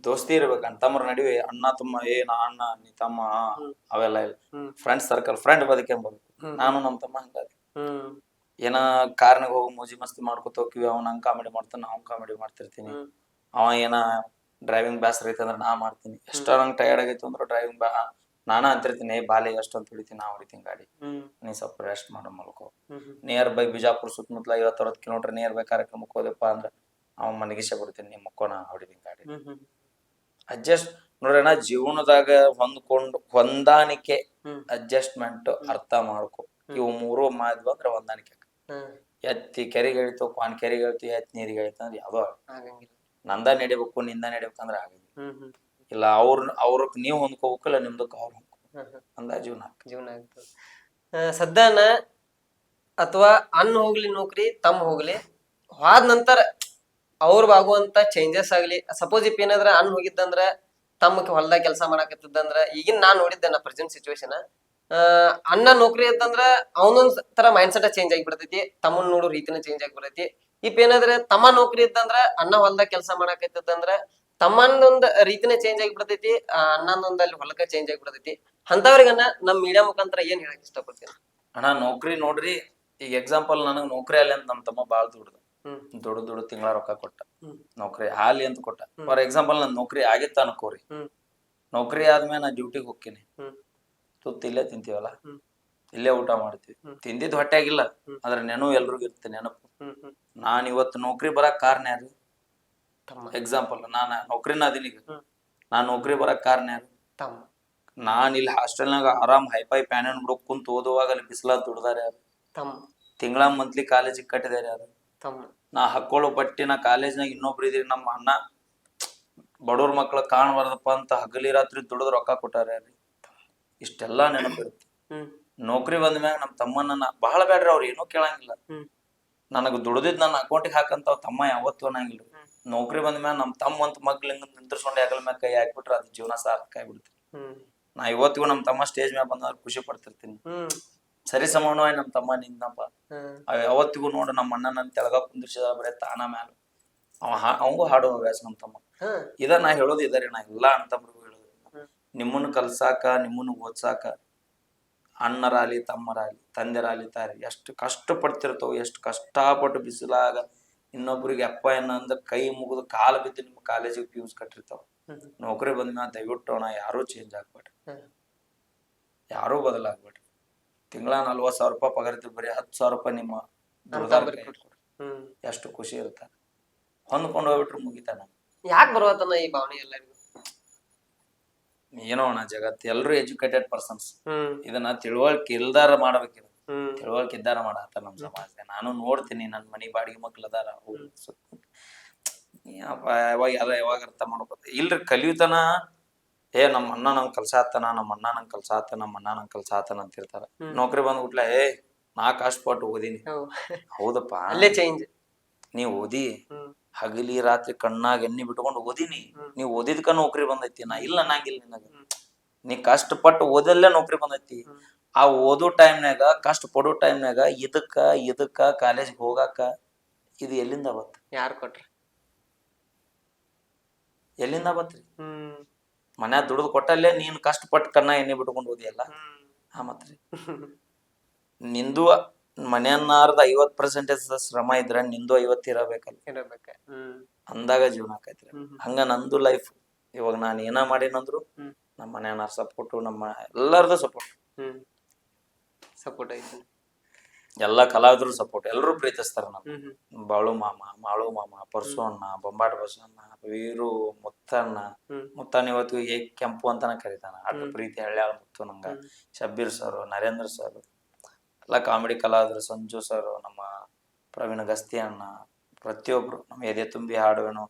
ದೋಸ್ತಿ ಇರ್ಬೇಕು ಅಣ್ತಮ್ಮರ ನಡುವೆ. ಅಣ್ಣ ತಮ್ಮ ನಾ ಅಣ್ಣ ನೀ ತಮ್ಮ ಅವೆಲ್ಲ ಇಲ್ಲ. ಫ್ರೆಂಡ್ ಸರ್ಕಲ್, ಫ್ರೆಂಡ್ ಬದುಕೆಂಬುದು. ನಾನು ನಮ್ ತಮ್ಮ ಹಂಗಾದಿ. ಏನ ಕಾರ್ನಾಗ ಹೋಗಿ ಮೂಜಿ ಮಸ್ತಿ ಮಾಡ್ಕೊತ ಹೋಗ್ತೀವಿ. ಅವ್ನ ಹಂಗ್ ಕಾಮಿಡಿ ಮಾಡ್ತಾನ, ಅವ್ನ್ ಕಾಮಿಡಿ ಮಾಡ್ತಿರ್ತೀನಿ. ಅವ ಏನ ಡ್ರೈವಿಂಗ್ ಬ್ಯಾಸರ ಐತೆ ಅಂದ್ರೆ ನಾ ಮಾಡ್ತೀನಿ. ಎಷ್ಟ ನಂಗೆ ಟಯರ್ಡ್ ಆಗೈತಿ ಅಂದ್ರೆ ನಾನ ಅಂತಿರ್ತೀನಿ ಬಾಲಿ ಎಷ್ಟೊಂದು ಹೊಡಿತೀನಿ ನಾ ಹೊಡಿತೀನಿ ಗಾಡಿ ನೀ ಸ್ವಲ್ಪ ರೆಸ್ಟ್ ಮಾಡೋ ಮಲ್ಕೋ. ನಿಯರ್ ಬೈ ಬಿಜಾಪುರ ಸುತ್ತಮುತ್ತಲ 50-60 ಕಿಲೋಮೀಟರ್ ನಿಯರ್ ಬೈ ಕಾರ್ಯಕ್ರಮಕ್ಕೆ ಹೋದಪ್ಪ ಅಂದ್ರೆ ಅವ್ನು ಮನಗಿಸೆ ಬಿಡ್ತೀನಿ ನೀ ಮಕ್ಕೋ ನಾ ಹೊಡಿತೀನಿ ಗಾಡಿ. ಅಡ್ಜಸ್ಟ್ ನೋಡ್ರಣ ಜೀವನದಾಗ ಹೊಂದಾಣಿಕೆ ಅಡ್ಜಸ್ಟ್ಮೆಂಟ್ ಅರ್ಥ ಮಾಡ್ಕೊ. ಇವು ಮೂರು ಮಾದ್ ಬಂದ್ರೆ ಹೊಂದಾಣಿಕೆ. ಎತ್ತಿ ಕೆರೆಗೆ ಹೇಳ್ತು ಪಾನ್ ಕೆರೆಗೆ ಹೇಳ್ತು ಎತ್ತಿ ನೀರಿಗೆ ಹೇಳ್ತು ಅಂದ್ರೆ ಯಾವ್ದೋ ನಂದ ನಡಿಬೇಕು ನಿಂದ ನಡಿಬೇಕಂದ್ರೆ ಆಗಂಗಿಲ್ಲ. ಇಲ್ಲ ಅವ್ರಕ್ ನೀವ್ ಹೊಂದ್ಕೋಬೇಕಲ್ಲ ನಿಮ್ದಕ್ ಅವ್ರು ಅಂದ ಜೀವನ ಆಗ್ತದೆ. ಸದ್ಯನ ಅಥವಾ ಅಣ್ಣ ಹೋಗ್ಲಿ ನೌಕರಿ ತಮ್ಮ ಹೋಗ್ಲಿ ಹೋದ ನಂತರ ಆಗುವಂತ ಚೇಂಜಸ್ ಆಗ್ಲಿ. ಸಪೋಸ್ ಇಪ್ ಏನಾದ್ರ ಅಣ್ಣ ಹೋಗಿದ್ದಂದ್ರ ತಮ್ಮ ಹೊಲ್ದಾಗ ಕೆಲಸ ಮಾಡಾಕತ್ತಿದ್ದಂದ್ರ ಈಗಿನ ನಾನ್ ನೋಡಿದ್ದೆ ನಾ ಪ್ರೆಸೆಂಟ್ ಸಿಚುವೇಶನ್ ಅಣ್ಣ ನೌಕರಿ ಇದ್ದಂದ್ರ ಅವನೊಂದ್ ತರ ಮೈಂಡ್ ಸೆಟ್ ಚೇಂಜ್ ಆಗಿಬಿಡ್ತೈತಿ, ತಮ್ಮನ್ ನೋಡೋ ರೀತಿನ ಚೇಂಜ್ ಆಗಿಬಿಡ್ತೈತಿ. ಇಪ್ ಏನಾದ್ರೆ ತಮ್ಮ ನೌಕರಿ ಇದ್ದಂದ್ರ ಅಣ್ಣ ಹೊಲ್ದಾಗ ಕೆಲಸ ಮಾಡಾಕತ್ತಿದ್ದಂದ್ರ ತಮ್ಮಂದೊಂದ್ ರೀತಿನೇ ಚೇಂಜ್ ಆಗಿಬಿಡ್ತೈತಿ, ಅಣ್ಣಂದೊಂದ್ ಅಲ್ಲಿ ಹೊಲಕ್ಕ ಚೇಂಜ್ ಆಗಿಬಿಡ್ತೈತಿ. ಅಂತವ್ರಿಗನ್ನ ನಮ್ ಮೀಡಿಯಾ ಮುಖಾಂತರ ಏನ್ ಹೇಳಕ್ ಇಷ್ಟಪಡ್ತೀನಿ? ಅಣ್ಣ ನೌಕರಿ ನೋಡ್ರಿ, ಈಗ ಎಕ್ಸಾಂಪಲ್ ನನಗ್ ನೌಕರಿ ಅಲ್ಲಿ ಅಂತ ನಮ್ ತಮ್ಮ ಬಾಳ್ ದುಡ್ಡು ತಿಂಗಳ ರೊಕ್ಕ ಕೊಟ್ಟ, ನೌಕರಿ ಹಾಲಿ ಅಂತ ಕೊಟ್ಟ. ಫಾರ್ ಎಕ್ಸಾಂಪಲ್ ನನ್ ನೌಕರಿ ಆಗಿತ್ತ ಅನ್ಕೋರಿ, ನೌಕರಿ ಆದ್ಮೇಲೆ ನಾ ಡ್ಯೂಟಿಗೆ ಹೋಗ್ತೀನಿ, ತುತ್ತು ಇಲ್ಲೇ ತಿಂತೀವಲ್ಲ, ಇಲ್ಲೇ ಊಟ ಮಾಡ್ತೀವಿ, ತಿಂದಿದ್ ಹೊಟ್ಟೆಗಿಲ್ಲ ಅದ್ರ ನೆನವು ಎಲ್ರಿಗೂ ಇರುತ್ತೆ ನೆನಪು. ನಾನ್ ಇವತ್ತು ನೌಕರಿ ಬರಕ್ ಕಾರಣ ಯಾರು? ಎಕ್ಸಾಂಪಲ್ ನಾನ್ ನೌಕರಿನ ಅದೀನೀಗ, ನಾನ್ ನೌಕರಿ ಬರಕ್ ಕಾರಣ ಯಾರು? ನಾನ್ ಇಲ್ಲಿ ಹಾಸ್ಟೆಲ್ನಾಗ ಆರಾಮ್ ಹೈಫೈ ಪ್ಯಾನ್ ಬಿಡಕ್ ಕುಂತ ಓದುವಾಗ ಅಲ್ಲಿ ಬಿಸಿಲ ದುಡ್ದಾರ ಯಾರು? ತಿಂಗಳ ಮಂತ್ಲಿ ಕಾಲೇಜಿಗೆ ಕಟ್ಟಿದಾರೆ ಯಾರು? ನಾ ಹಾಕೊಳ್ಳೋ ಬಟ್ಟಿ ನಾ ಕಾಲೇಜ್ನಾಗ ಇನ್ನೊಬ್ರು ಇದ್ರಿ ನಮ್ಮ ಅಣ್ಣ ಬಡವ್ರ ಮಕ್ಳ ಕಾಣ್ಬಾರ್ದಪ್ಪ ಅಂತ ಹಗಲಿ ರಾತ್ರಿ ದುಡ್ದು ರೊಕ್ಕ ಕೊಟ್ಟಾರ ಯಾರು? ಇಷ್ಟೆಲ್ಲಾ ನೆನಪಿರುತ್ತೆ. ನೌಕರಿ ಬಂದ ಮ್ಯಾಗ ನಮ್ ತಮ್ಮನ್ನ ಬಹಳ ಬ್ಯಾಡ್ರಿ ಅವ್ರು ಏನೂ ಕೇಳಂಗಿಲ್ಲ, ನನಗ್ ದುಡ್ದಿದ್ ನನ್ನ ಅಕೌಂಟಿಗೆ ಹಾಕಂತ ತಮ್ಮ ಯಾವತ್ತೂ ಅನ್ನಂಗಿಲ್ಲ. ನೌಕರಿ ಬಂದ ಮ್ಯಾಗ ನಮ್ ತಮ್ಮ ಅಂತ ಮಗ್ಲಿಂಗ ನಿಂತ್ರಿಸ್ಕೊಂಡು ಹೆಗಲ ಮ್ಯಾಗ ಕೈ ಹಾಕ್ಬಿಟ್ರೆ ಅದು ಜೀವನ ಸಾರ್ಥಕ ಆಗ್ಬಿಡ್ತೀನಿ. ನಾ ಇವತ್ತಿಗೂ ನಮ್ ತಮ್ಮ ಸ್ಟೇಜ್ ಮ್ಯಾಗ ಬಂದಾಗ ಖುಷಿ ಪಡ್ತಿರ್ತೀನಿ. ಸರಿ ಸಮಾನವಾಗಿ ನಮ್ ತಮ್ಮ ನಿಂತನಪ್ಪ, ಯಾವತ್ತಿಗೂ ನೋಡು ನಮ್ಮ ಅಣ್ಣ ನನ್ ತೆಳಗ ಕುಂದಿರ್ಸಿದ ಬರೇ ತಾನ ಮ್ಯಾಲ ಅವಂಗೂ ಹಾಡೋ ಹವ್ಯಾಸ ನಮ್ ತಮ್ಮ. ಇದ ನಾ ಹೇಳೋದು ಇದಾರೆ, ನಾ ಎಲ್ಲಾ ಅಣ್ತಮ್ರಿಗೂ ಹೇಳೋದು, ನಿಮ್ಮನ್ನ ಕಲ್ಸಾಕ ನಿಮ್ಮನ್ನ ಓದ್ಸಾಕ ಅಣ್ಣರಾಲಿ ತಮ್ಮರಾಲಿ ತಂದೆರಾಲಿ ತಾರಿ ಎಷ್ಟು ಕಷ್ಟ ಪಡ್ತಿರ್ತಾವ, ಎಷ್ಟು ಕಷ್ಟಪಟ್ಟು ಬಿಸಿಲಾಗ ಇನ್ನೊಬ್ರಿಗೆ ಅಪ್ಪ ಅಂದ್ರ ಕೈ ಮುಗಿದು ಕಾಲು ಬಿದ್ದು ನಿಮ್ಮ ಕಾಲೇಜಿಗೆ ಫೀಸ್ ಕಟ್ಟಿರ್ತಾವ. ನೌಕರಿ ಬಂದ್ಮ್ಯಾಲ ದಯವಿಟ್ಟು ಅಣ್ಣ ಯಾರೂ ಚೇಂಜ್ ಆಗ್ಬೇಡ್ರಿ, ಯಾರೂ ಬದಲಾಗ್ಬೇಡ್ರಿ. ತಿಂಗಳ 40,000 ರೂಪಾಯಿ ಪಗಾರ ಇರ್ತೀವಿ, ಬರೀ 10,000 ರೂಪಾಯಿ ನಿಮ್ಮ ಎಷ್ಟು ಖುಷಿ ಇರ್ತಾರ. ಹೊಂದ್ಕೊಂಡು ಹೋಗ್ಬಿಟ್ರು ಮುಗಿತಾನ. ಯಾಕೆ ಬರುವತನ ಈ ಭಾವನೆ ಎಲ್ಲರಿಗೂ? ಏನೋ ಅಣ್ಣ ಜಗತ್ ಎಲ್ರು ಎಜುಕೇಟೆಡ್ ಪರ್ಸನ್ಸ್, ಇದನ್ನ ತಿಳುವಳಿಕೆ ಇಲ್ದಾರ ಮಾಡ್ಬೇಕಿದ, ತಿಳುವಳಿಕೆ ಇದ್ದಾರ ಮಾಡತ್ತ ನಮ್ ಸಮಾಜ. ನಾನು ನೋಡ್ತೀನಿ, ನನ್ ಮನಿ ಬಾಡಿಗೆ ಮಕ್ಳು ಅದಾರ, ಯಾವಾಗ ಅರ್ಥ ಮಾಡ್ಬೋದು ಇಲ್ರಿ ಕಲಿಯುತನ. ನಮ್ಮ ಅಣ್ಣ ನಂಗೆ ಕಲ್ಸಾತನ, ನಮ್ಮ ಅಣ್ಣ ನಂಗೆ ಕಲ್ಸಾತನ, ನಮ್ಮ ಅಣ್ಣ ನಂಗೆ ಕಲ್ಸಾತನ ಅಂತಿರ್ತಾರ. ನೌಕರಿ ಬಂದ್ಬಿಟ್ಲೆ ನಾ ಕಷ್ಟಪಟ್ಟು ಓದಿನಿ. ಹೌದಪ್ಪ, ಅಲ್ಲೇ ಚೇಂಜ್. ನೀವ್ ಓದಿ ಹಗಲಿ ರಾತ್ರಿ ಕಣ್ಣಾಗ ಎಣ್ಣಿ ಬಿಟ್ಕೊಂಡು ಓದಿನಿ, ನೀವ್ ಓದಿದ್ಕ ನೌಕರಿ ಬಂದೈತಿ, ನಾ ಇಲ್ಲ ಅನ್ನಂಗಿಲ್ಲ ನಿನಗ. ನೀ ಕಷ್ಟಪಟ್ಟು ಓದಲ್ಲೇ ನೌಕರಿ ಬಂದೈತಿ. ಆ ಓದೋ ಟೈಮ್ನಾಗ ಕಷ್ಟ ಪಡೋ ಟೈಮ್ನಾಗ ಇದಕ್ಕ ಕಾಲೇಜ್ಗೆ ಹೋಗಾಕ ಇದು ಎಲ್ಲಿಂದ ಬತ್ತ? ಯಾರು ಕೊಟ್ರಿ? ಎಲ್ಲಿಂದ ಬತ್ರಿ? ಮನ್ಯಾಗ ದುಡ್ದು ಕೊಟ್ಟಲ್ಲೇ ನೀನ್ ಕಷ್ಟಪಟ್ಟು ಕಣ್ಣ ಎಣ್ಣೆ ಬಿಟ್ಕೊಂಡು ಓದಿಯಲ್ಲ. ಮತ್ರಿ ನಿಂದು ಮನೆಯನ್ನಾರ್ದ 50% ಶ್ರಮ ಇದ್ರ ನಿಂದು 50 ಇರಬೇಕಲ್ಲ, ಅಂದಾಗ ಜೀವನ ಆಕೈತ್ರಿ. ಹಂಗ ನಂದು ಲೈಫ್ ಇವಾಗ ನಾನು ಏನ ಮಾಡೇನಂದ್ರು ನಮ್ಮ ಮನೆಯನ್ನಾರ ಸಪೋರ್ಟು, ನಮ್ಮ ಎಲ್ಲಾರ್ದು ಸಪೋರ್ಟ್ ಐತಿ, ಎಲ್ಲಾ ಕಲಾವಿದ್ರು ಸಪೋರ್ಟ್, ಎಲ್ರು ಪ್ರೀತಿಸ್ತಾರ. ನಮ್ಮ ಬಾಳು ಮಾಳು ಮಾಮ, ಪರ್ಸು ಅಣ್ಣ, ಬೊಂಬಾಟ ಬಸಣ್ಣ, ವೀರು, ಮುತ್ತಣ್ಣ ಇವತ್ತು ಕೆಂಪು ಅಂತಾನ ಕರೀತಾನ. ಅಷ್ಟು ಪ್ರೀತಿ ಹಳ್ಳ್ಯಾಳ ಮುತ್ತು ನಂಗ. ಶಬ್ಬೀರ್ ಸರ್, ನರೇಂದ್ರ ಸರ್, ಎಲ್ಲ ಕಾಮಿಡಿ ಕಲಾವಿದ್ರು, ಸಂಜು ಸರ್, ನಮ್ಮ ಪ್ರವೀಣ್ ಗಸ್ತಿ ಅಣ್ಣ, ಪ್ರತಿಯೊಬ್ರು ನಮ್ಮ ಎದೆ ತುಂಬಿ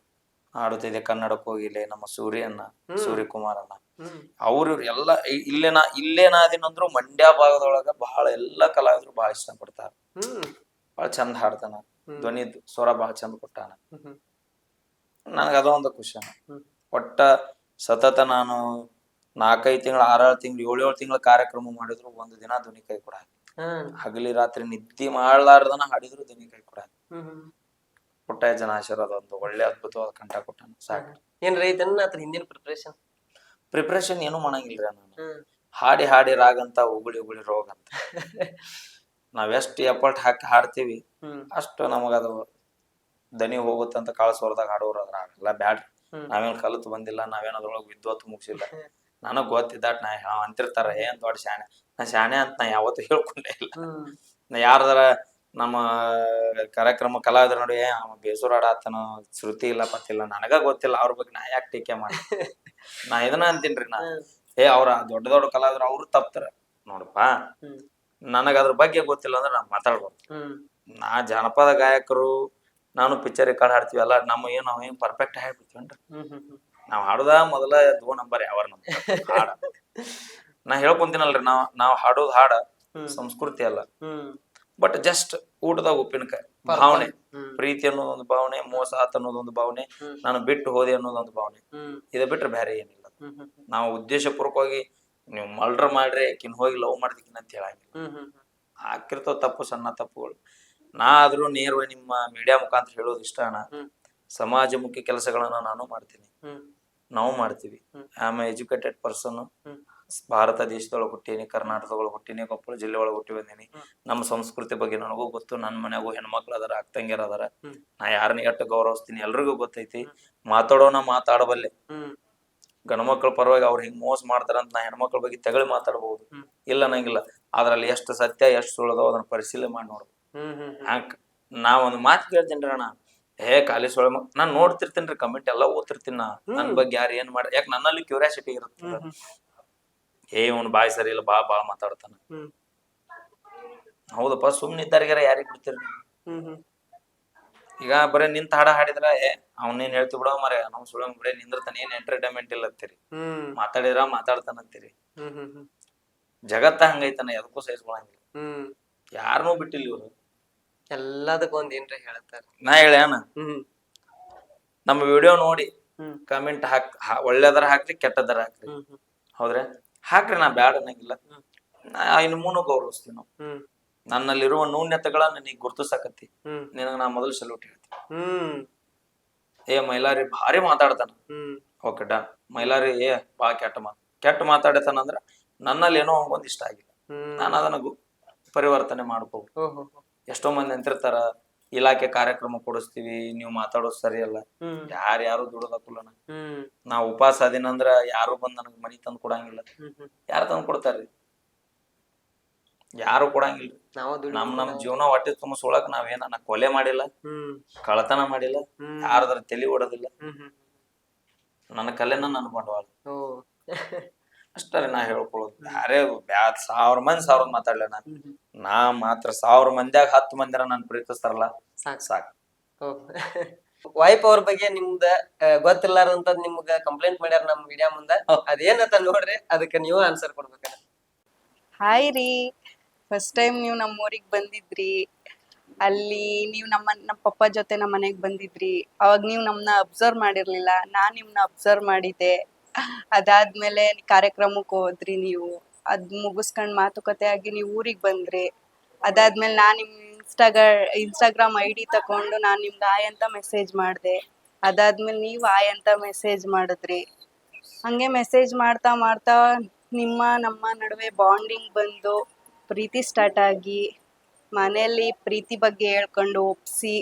ಹಾಡುತ್ತಿದೆ ಕನ್ನಡಕ್ಕೆ ಹೋಗಿಲೆ, ನಮ್ಮ ಸೂರ್ಯಕುಮಾರ್ ಅಣ್ಣ, ಅವ್ರು ಎಲ್ಲ ಇಲ್ಲೇನಾದಿನಂದ್ರು ಮಂಡ್ಯ ಭಾಗದೊಳಗ ಬಹಳ ಎಲ್ಲಾ ಕಲಾವಿದ್ರು ಬಹಳ ಇಷ್ಟ ಪಡ್ತಾರ. ಬಹಳ ಚಂದ ಹಾಡ್ತಾನ, ಧ್ವನಿ ಸ್ವರ ಬಹಳ ಚಂದ ಕೊಟ್ಟಾನ. ನನಗ ಅದೊಂದು ಖುಷಿ. ಒಟ್ಟ ಸತತ ನಾನು 4-5 ತಿಂಗಳು 6-6 ತಿಂಗಳು 7-7 ತಿಂಗಳ ಕಾರ್ಯಕ್ರಮ ಮಾಡಿದ್ರು ಒಂದು ದಿನ ಧ್ವನಿ ಕೈ ಕೂಡ ಹಗಲಿ ರಾತ್ರಿ ನಿದ್ದೆ ಮಾಡ್ಲಾರ್ದನ ಹಾಡಿದ್ರು ಧ್ವನಿ ಕೈ ಕೂಡ ಪುಟ್ಟಯ್ಯ ಜನ ಆಶೀರ್ವಾದ ಒಂದು ಒಳ್ಳೆ ಅದ್ಭುತವಾದ ಕಂಠ ಕೊಟ್ಟಾನ. ಸಾಕು. ಏನ್ ರೈತನ ಹಿಂದಿನ ಪ್ರಿಪ್ರೇಷನ್ ಏನು ಮಾಡಂಗಿಲ್ರಿ. ನಾನು ಹಾಡಿ ರಾಗಂತ ಉಗುಳಿ ರೋಗ ಅಂತ ನಾವೆಷ್ಟು ಎಫರ್ಟ್ ಹಾಕಿ ಹಾಡ್ತೀವಿ ಅಷ್ಟು ನಮಗದು ದನಿ ಹೋಗುತ್ತಂತ ಕಾಳಸೋರ್ದಾಗ ಹಾಡೋರು ಅದ್ರ ಆಗಲ್ಲ. ಬ್ಯಾಡ್ರಿ, ನಾವೇನ್ ಕಲಿತು ಬಂದಿಲ್ಲ, ನಾವೇನ್ ಅದ್ರೊಳಗೆ ವಿದ್ವತ್ ಮುಗಿಸಿಲ್ಲ. ನನಗ್ ಗೊತ್ತಿದ್ದಾಟ್ ನಾ ಅಂತಿರ್ತಾರ ಏನ್ ದೊಡ್ಡ ಶಾಣೆ, ನಾ ಶಾಣೆ ಅಂತ ನಾ ಯಾವತ್ತೂ ಹೇಳ್ಕೊಂಡೇ ಇಲ್ಲ. ನಾ ಯಾರದಾರ ನಮ್ಮ ಕಾರ್ಯಕ್ರಮ ಕಲಾವಿದ್ರ ನೋಡಿ ಅವ ಬೇಸೂರ್ ಆಡಾತನ, ಶ್ರುತಿ ಇಲ್ಲ ಪತ್ತಿಲ್ಲ, ನನಗ ಗೊತ್ತಿಲ್ಲ ಅವ್ರ ಬಗ್ಗೆ ನಾ ಯಾಕೆ ಟೀಕೆ ಮಾಡಿ. ನಾ ಇದನ್ನ ಅಂತೀನ್ರಿ, ನಾ ಅವ್ರ ದೊಡ್ಡ ದೊಡ್ಡ ಕಲಾವಿದ್ರ ಅವ್ರು ತಪ್ತಾರ ನೋಡಪ್ಪ, ನನಗ ಅದ್ರ ಬಗ್ಗೆ ಗೊತ್ತಿಲ್ಲ ಅಂದ್ರೆ ನಾ ಮಾತಾಡ್ಬೋದು. ನಾ ಜಾನಪದ ಗಾಯಕರು, ನಾನು ಪಿಕ್ಚರ್ ರೆಕಾರ್ಡ್ ಹಾಡ್ತೀವಲ್ಲ, ನಾವ್ ಏನ್ ಪರ್ಫೆಕ್ಟ್ ಹಾಡ್ಬಿಡ್ತೀವನ್ರಿ. ನಾವ್ ಹಾಡುದ ಮೊದಲ 2 ನಂಬರ್ ಯಾವಾರ ನಮ್ ಹಾಡ. ನಾ ಹೇಳ್ಕೊಂತೀನಲ್ರಿ, ನಾವ್ ಹಾಡೋದ್ ಹಾಡ ಸಂಸ್ಕೃತಿ ಅಲ್ಲ, ಬಟ್ ಜಸ್ಟ್ ಊಟದಾಗ ಉಪ್ಪಿನಕಾಯಿ ಭಾವನೆ, ಪ್ರೀತಿ ಅನ್ನೋದೊಂದು ಭಾವನೆ, ಮೋಸ ಆತ ಅನ್ನೋದೊಂದು ಭಾವನೆ, ನಾನು ಬಿಟ್ಟು ಹೋದೆ ಅನ್ನೋದೊಂದು ಭಾವನೆ. ಇದ ಬಿಟ್ರೆ ಬೇರೆ ಏನಿಲ್ಲ. ನಾವು ಉದ್ದೇಶಪೂರ್ವಕವಾಗಿ ನೀವು ಮಲ್ಡ್ರ್ ಮಾಡ್ರಿ ಆಕಿನ್ ಹೋಗಿ ಲವ್ ಮಾಡ್ದಿಕ್ಕಿನ ಅಂತ ಹೇಳಂಗಿಲ್ಲ. ಹಾಕಿರ್ತಾವ ತಪ್ಪು, ಸಣ್ಣ ತಪ್ಪುಗಳು. ನಾ ಆದ್ರೂ ನೇರವಾಗಿ ನಿಮ್ಮ ಮೀಡಿಯಾ ಮುಖಾಂತರ ಹೇಳೋದು ಇಷ್ಟ ಅಣ್ಣ, ಸಮಾಜಮುಖಿ ಕೆಲಸಗಳನ್ನ ನಾನು ಮಾಡ್ತೀನಿ, ನಾವು ಮಾಡ್ತೀವಿ. ಆಮೇಲೆ ಎಜುಕೇಟೆಡ್ ಪರ್ಸನ್, ಭಾರತ ದೇಶದೊಳಗೆ ಹುಟ್ಟೀನಿ, ಕರ್ನಾಟಕದೊಳಗೆ ಹುಟ್ಟೀನಿ, ಕೊಪ್ಪಳ ಜಿಲ್ಲೆ ಒಳಗೆ ಹುಟ್ಟಿ ಬಂದೀನಿ. ನಮ್ಮ ಸಂಸ್ಕೃತಿ ಬಗ್ಗೆ ನನಗೂ ಗೊತ್ತು. ನನ್ನ ಮನ್ಯಾಗೂ ಹೆಣ್ಮಕ್ಳು ಅದಾರ, ಅಕ್ಕಂಗಿಯರ್ ಅದಾರ. ನಾ ಯಾರನ್ನ ಎಷ್ಟು ಗೌರವಿಸ್ತೀನಿ ಎಲ್ರಿಗೂ ಗೊತ್ತೈತಿ. ಮಾತಾಡೋಣ ಮಾತಾಡಬಲ್ಲೆ. ಗಂಡ್ಮಕ್ಳ ಪರವಾಗಿ ಅವ್ರು ಹಿಂಗ್ ಮೋಸ ಮಾಡ್ತಾರಂತ ನಾ ಹೆಣ್ಮಕ್ಳ ಬಗ್ಗೆ ತೆಗಳಿ ಮಾತಾಡ್ಬಹುದು, ಇಲ್ಲ ಅನ್ನಂಗಿಲ್ಲ. ಅದ್ರಲ್ಲಿ ಎಷ್ಟು ಸತ್ಯ ಎಷ್ಟು ಸುಳ್ಳದೋ ಅದನ್ನ ಪರಿಶೀಲನೆ ಮಾಡಿ ನೋಡ್ಬೇಕು. ನಾ ಒಂದ್ ಮಾತು ಕೇಳ್ತೀನಿ ಅಣ್ಣ, ಖಾಲಿ ಸುಳ್ಳ ನಾನ್ ನೋಡ್ತಿರ್ತೇನ್ರಿ, ಕಮೆಂಟ್ ಎಲ್ಲಾ ಓದ್ತಿರ್ತೀನಿ. ನನ್ ಬಗ್ಗೆ ಯಾರು ಏನ್ ಮಾಡ, ಯಾಕೆ ನನ್ನಲ್ಲಿ ಕ್ಯೂರಿಯಾಸಿಟಿ ಇರುತ್ತೆ. ಇವ್ನು ಬಾಯ್ ಸರಿ ಇಲ್ಲ, ಬಾಳ ಮಾತಾಡ್ತಾನ. ಹೌದಪ್ಪ, ಸುಮ್ನಿದ್ದಾರಿಗಾರ ಯಾರಿಗ್ ಬಿಡ್ತೀರಿ? ಈಗ ಬರೀ ನಿಂತ ಹಾಡ ಹಾಡಿದ್ರ ಅವ್ನೇನ್ ಹೇಳ್ತಿ ಬಿಡೋ ಮರ, ನಾವ್ ಸುಳ್ಳ ಬರೀ ನಿಂದಿರ್ತಾನ, ಏನ್ ಎಂಟರ್ಟೈನ್ಮೆಂಟ್ ಇಲ್ಲ ಅಂತೀರಿ, ಮಾತಾಡಿದ್ರ ಮಾತಾಡ್ತಾನಂತೀರಿ. ಜಗತ್ತ ಹಂಗೈತಾನ, ಎದಕ್ಕೂ ಸಹಿಸ್ಕೊಳಂಗಿಲ್ಲ. ಯಾರನ್ನೂ ಬಿಟ್ಟಿಲ್ಲ ಇವ್ರು, ಎಲ್ಲದಕ್ಕೂ ಒಂದ್ ಏನ್ರ ಹೇಳ್ತಾರ. ನಾ ಹೇಳ್ಯಾನ, ನಮ್ಮ ವಿಡಿಯೋ ನೋಡಿ ಕಮೆಂಟ್ ಒಳ್ಳೆದರ ಹಾಕ್ರಿ, ಕೆಟ್ಟದರ ಹಾಕ್ರಿ, ಹೌದ್ರೆ ಹಾಕ್ರಿ, ನಾ ಬ್ಯಾಡ ಅನ್ನಂಗಿಲ್ಲ. ಇನ್ನು ಮೂನು ಗೌರವಿಸ್ತೀವಿ ನಾವು. ನನ್ನಲ್ಲಿರುವ ನ್ಯೂನ್ಯತೆಗಳನ್ನ ನೀ ಗುರ್ತಿಸಕತ್ತಿ, ನಿನಗ ನಾ ಮೊದಲು ಸಲ್ಯೂಟ್ ಹೇಳ್ತೀನಿ. ಮೈಲಾರಿ ಭಾರಿ ಮಾತಾಡ್ತಾನ, ಓಕೆ ಡನ್. ಮೈಲಾರಿ ಬಾ ಕೆಟ್ಟ ಮಾತಾಡತಾನಂದ್ರ ನನ್ನಲ್ಲಿ ಏನೋ ಒಂದ್ ಇಷ್ಟ ಆಗಿಲ್ಲ, ನಾನು ಅದನ್ನ ಪರಿವರ್ತನೆ ಮಾಡ್ಕೋಬಹುದು. ಎಷ್ಟೋ ಮಂದಿ ಅಂತಿರ್ತಾರ, ಇಲಾಖೆ ಕಾರ್ಯಕ್ರಮ ಕೊಡಿಸ್ತೀವಿ, ನೀವು ಮಾತಾಡೋದು ಸರಿ ಅಲ್ಲ. ಯಾರು ದುಡದಕ್ಕಲ್ಲ, ನಾ ಉಪವಾಸ ಅದಿನಂದ್ರ ಯಾರು ಬಂದ್ ನನಗ್ ಮನಿ ತಂದ್ ಕೊಡಂಗಿಲ್ಲ. ಯಾರು ತಂದ್ ಕೊಡ್ತಾರ್ರಿ? ಯಾರು ಕೊಡಂಗಿಲ್ರಿ. ನಮ್ ಜೀವನ ಹೊಟ್ಟೆ ತುಂಬಿಸ್ಕೊಳಕ್ ನಾವೇನ ಕೊಲೆ ಮಾಡಿಲ್ಲ, ಕಳತನ ಮಾಡಿಲ್ಲ, ಯಾರದ್ರ ತಲಿ ಓಡೋದಿಲ್ಲ. ನನ್ನ ಕಲೆನ ನನ್ ಬಂಡವಾಳ ಅಷ್ಟೇ ನಾ ಹೇಳ್ಕೊಳ್ಳೋದು. ಯಾರೇ 1000 ಮಂದಿ ಮಾತಾಡ್ಲ, ನಾ ಮಾತ್ರ 1000 ಮಂದಿಯಾಗ 10 ಮಂದಿರ ನನ್ ಪ್ರೀತಿಸ್ತಾರಲ್ಲ, ಸಾಕು. ವೈಫ್ ಅವ್ರ ಬಗ್ಗೆ ನಿಮ್ದ ಗೊತ್ತಿಲ್ಲಾರಂತ ನಿಮ್ಗ ಕಂಪ್ಲೇಂಟ್ ಮಾಡ್ಯಾರ ನಮ್ ಮೀಡಿಯಾ ಮುಂದ, ಅದೇನಂತ ನೋಡ್ರಿ, ಅದಕ್ಕೆ ನೀವು ಆನ್ಸರ್ ಕೊಡ್ಬೇಕ. ಹಾಯ್ ರೀ, ಫಸ್ಟ್ ಟೈಮ್ ನೀವು ನಮ್ಮ ಊರಿಗೆ ಬಂದಿದ್ರಿ. ಅಲ್ಲಿ ನೀವು ನಮ್ಮ ಪಪ್ಪ ಜೊತೆ ನಮ್ಮ ಮನೆಗೆ ಬಂದಿದ್ರಿ. ಅವಾಗ ನೀವು ನಮ್ಮನ್ನ ಅಬ್ಸರ್ವ್ ಮಾಡಿರ್ಲಿಲ್ಲ, ನಾನ್ ನಿಮ್ನ ಅಬ್ಸರ್ವ್ ಮಾಡಿದ್ದೆ. ಅದಾದ್ಮೇಲೆ ಕಾರ್ಯಕ್ರಮಕ್ಕೆ ಹೋದ್ರಿ ನೀವು, ಅದ್ ಮುಗಿಸ್ಕೊಂಡ್ ಮಾತುಕತೆ ಆಗಿ ನೀವು ಊರಿಗೆ ಬಂದ್ರಿ. ಅದಾದ್ಮೇಲೆ ನಾನ್ ನಿಮ್ ಇನ್ಸ್ಟಾಗ್ರಾಮ್ ID ತಕೊಂಡು ನಾನ್ ನಿಮ್ಗೆ ಆಯ್ ಅಂತ ಮೆಸೇಜ್ ಮಾಡಿದೆ. ಅದಾದ್ಮೇಲೆ ನೀವು ಆಯ್ ಅಂತ ಮೆಸೇಜ್ ಮಾಡಿದ್ರಿ. ಹಂಗೆ ಮೆಸೇಜ್ ಮಾಡ್ತಾ ಮಾಡ್ತಾ ನಮ್ಮ ನಡುವೆ ಬಾಂಡಿಂಗ್ ಬಂದು ಪ್ರೀತಿ ಸ್ಟಾರ್ಟ್ ಆಗಿ, ಮನೆಯಲ್ಲಿ ಪ್ರೀತಿ ಬಗ್ಗೆ ಹೇಳ್ಕೊಂಡು ಒಪ್ಸಿ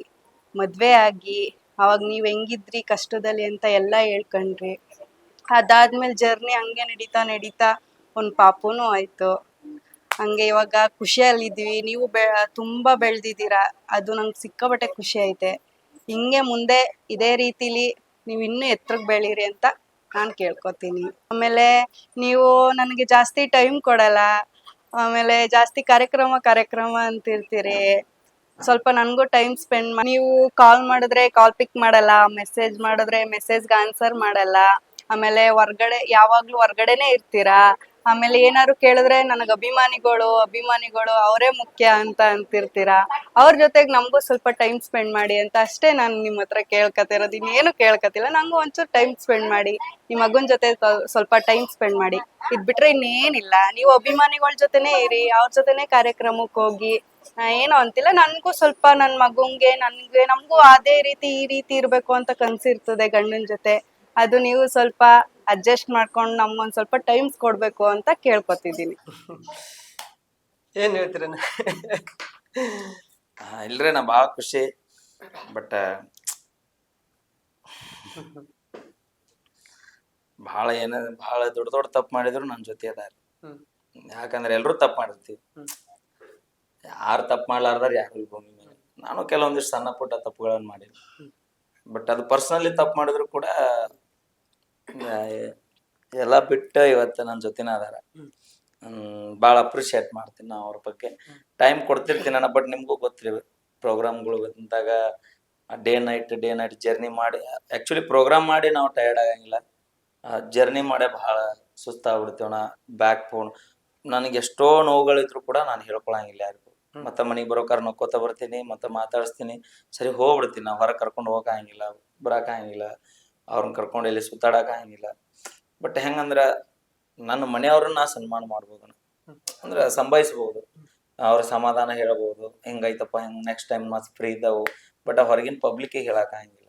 ಮದ್ವೆ ಆಗಿ, ಅವಾಗ ನೀವ್ ಹೆಂಗಿದ್ರಿ ಕಷ್ಟದಲ್ಲಿ ಅಂತ ಎಲ್ಲ ಹೇಳ್ಕೊಂಡ್ರಿ. ಅದಾದ್ಮೇಲೆ ಜರ್ನಿ ಹಂಗೆ ನಡೀತಾ ಒಂದ್ ಪಾಪುನು ಆಯ್ತು. ಹಂಗೆ ಇವಾಗ ಖುಷಿಯಲ್ಲಿದ್ವಿ. ನೀವು ತುಂಬಾ ಬೆಳ್ದಿದ್ದೀರಾ, ಅದು ನಂಗೆ ಸಿಕ್ಕಾಪಟ್ಟೆ ಖುಷಿ ಐತೆ. ಹಿಂಗೆ ಮುಂದೆ ಇದೇ ರೀತಿಲಿ ನೀವು ಇನ್ನೂ ಎತ್ತರಕ್ಕೆ ಬೆಳೀರಿ ಅಂತ ನಾನು ಕೇಳ್ಕೊತೀನಿ. ಆಮೇಲೆ ನೀವು ನನಗೆ ಜಾಸ್ತಿ ಟೈಮ್ ಕೊಡಲ್ಲ, ಆಮೇಲೆ ಜಾಸ್ತಿ ಕಾರ್ಯಕ್ರಮ ಅಂತಿರ್ತೀರಿ. ಸ್ವಲ್ಪ ನನಗೂ ಟೈಮ್ ಸ್ಪೆಂಡ್ ನೀವು ಕಾಲ್ ಮಾಡಿದ್ರೆ ಕಾಲ್ ಪಿಕ್ ಮಾಡಲ್ಲ, ಮೆಸೇಜ್ ಮಾಡಿದ್ರೆ ಮೆಸೇಜ್ಗೆ ಆನ್ಸರ್ ಮಾಡಲ್ಲ. ಆಮೇಲೆ ಯಾವಾಗ್ಲೂ ಹೊರ್ಗಡೆನೆ ಇರ್ತೀರಾ. ಆಮೇಲೆ ಏನಾದ್ರು ಕೇಳಿದ್ರೆ ನನಗೆ ಅಭಿಮಾನಿಗಳು ಅವರೇ ಮುಖ್ಯ ಅಂತ ಅಂತಿರ್ತೀರಾ. ಅವ್ರ ಜೊತೆಗೆ ನಮಗೂ ಸ್ವಲ್ಪ ಟೈಮ್ ಸ್ಪೆಂಡ್ ಮಾಡಿ ಅಂತ ಅಷ್ಟೇ ನಾನು ನಿಮ್ಮ ಹತ್ರ ಕೇಳ್ಕೊತಿರೋದು, ಇನ್ನೇನು ಕೇಳ್ಕೊತಿಲ್ಲ. ನಂಗೂ ಒಂಚೂರು ಟೈಮ್ ಸ್ಪೆಂಡ್ ಮಾಡಿ, ನಿಮ್ಮ ಮಗನ ಜೊತೆ ಸ್ವಲ್ಪ ಟೈಮ್ ಸ್ಪೆಂಡ್ ಮಾಡಿ. ಇದ್ ಬಿಟ್ರೆ ಇನ್ನೇನಿಲ್ಲ. ನೀವು ಅಭಿಮಾನಿಗಳ ಜೊತೆನೇ ಇರಿ, ಅವ್ರ ಜೊತೆನೆ ಕಾರ್ಯಕ್ರಮಕ್ಕೆ ಹೋಗಿ. ಏನೋ ಅಂತಿಲ್ಲ, ನನ್ಗೂ ಸ್ವಲ್ಪ ನನ್ನ ಮಗುಂಗೆ ನಮಗೂ ಅದೇ ರೀತಿ ಈ ರೀತಿ ಇರ್ಬೇಕು ಅಂತ ಕನ್ಸಿರ್ತದೆ ಗಂಡನ ಜೊತೆ. ಅದು ನೀವು ಸ್ವಲ್ಪ ಅಡ್ಜಸ್ಟ್ ಮಾಡ್ಕೊಂಡು ನಮ್ಗೊಂದ್ ಸ್ವಲ್ಪ ಟೈಮ್ಸ್ ಕೊಡ್ಬೇಕು ಅಂತ ಕೇಳ್ಕೊತಿದ್ದೀನಿ. ಏನ್ ಹೇಳ್ತೀರ? ಇಲ್ರಿ, ನಾ ಭಾಳ ಖುಷಿ. ಬಟ್ ಭಾಳ ಭಾಳ ದೊಡ್ಡ ದೊಡ್ಡ ತಪ್ಪು ಮಾಡಿದ್ರು ನನ್ನ ಜೊತೆ ಅದಾರ. ಹ್ಮ್. ಯಾಕಂದ್ರೆ ಎಲ್ರೂ ತಪ್ಪು ಮಾಡಿರ್ತೀವಿ. ಯಾರು ತಪ್ಪು ಮಾಡ್ಲಾರ್ದಾರ ಯಾರು ಈ ಭೂಮಿ ಮೇಲೆ. ನಾನು ಕೆಲವೊಂದಿಷ್ಟು ಸಣ್ಣ ಪುಟ್ಟ ತಪ್ಪುಗಳನ್ನು ಮಾಡಿನಿ. ಬಟ್ ಅದು ಪರ್ಸನಲಿ ತಪ್ಪು ಮಾಡಿದ್ರು ಕೂಡ ಆ, ಎಲ್ಲ ಬಿಟ್ಟು ಇವತ್ತು ನನ್ನ ಜೊತೆನ ಅದಾರ. ಭಾಳ ಅಪ್ರಿಷಿಯೇಟ್ ಮಾಡ್ತೀನಿ ನಾ ಅವ್ರ ಬಗ್ಗೆ. ಟೈಮ್ ಕೊಡ್ತಿರ್ತೀನಿ ನಾನು. ಬಟ್ ನಿಮಗೂ ಗೊತ್ತಿರಿ ಪ್ರೋಗ್ರಾಮ್ಗಳು ಅಂದಾಗ ಡೇ ನೈಟ್ ಜರ್ನಿ ಮಾಡಿ, ಆ್ಯಕ್ಚುಲಿ ಪ್ರೋಗ್ರಾಮ್ ಮಾಡಿ ನಾವು ಟಯರ್ಡ್ ಆಗಂಗಿಲ್ಲ. ಜರ್ನಿ ಮಾಡೇ ಭಾಳ ಸುಸ್ತಾಗ್ಬಿಡ್ತೀವಿ ನಾ. ಬ್ಯಾಕ್ ಬೋನ್ ನನಗೆ ಎಷ್ಟೋ ನೋವುಗಳಿದ್ರು ಕೂಡ ನಾನು ಹೇಳ್ಕೊಳಂಗಿಲ್ಲ ಯಾರಿಗೂ. ಮತ್ತೆ ಮನೆಗೆ ಬರೋಕಾರ ನಕ್ಕೋತ ಬರ್ತೀನಿ, ಮತ್ತೆ ಮಾತಾಡಿಸ್ತೀನಿ, ಸರಿ ಹೋಗ್ಬಿಡ್ತೀನಿ. ನಾವು ಹೊರಗೆ ಕರ್ಕೊಂಡು ಹೋಗಂಗಿಲ್ಲ, ಬರೋಕ್ಕಾಗಿಲ್ಲ, ಅವ್ರನ್ನ ಕರ್ಕೊಂಡು ಎಲ್ಲಿ ಸುತ್ತಾಡೋಕ್ಕಾಗಿಲ್ಲ. ಬಟ್ ಹೆಂಗಂದ್ರೆ ನನ್ನ ಮನೆಯವ್ರನ್ನ ಸನ್ಮಾನ ಮಾಡ್ಬೋದು, ಅಂದ್ರೆ ಸಂಭಾಯಿಸ್ಬೋದು, ಅವ್ರ ಸಮಾಧಾನ ಹೇಳ್ಬೋದು, ಹಿಂಗೈತಪ್ಪ ಹಿಂಗೆ ನೆಕ್ಸ್ಟ್ ಟೈಮ್ ಮತ್ತೆ ಫ್ರೀ ಇದ್ದಾವು. ಬಟ್ ಹೊರಗಿನ ಪಬ್ಲಿಕ್ಕಿಗೆ ಹೇಳಕ್ಕಾಗಿಲ್ಲ.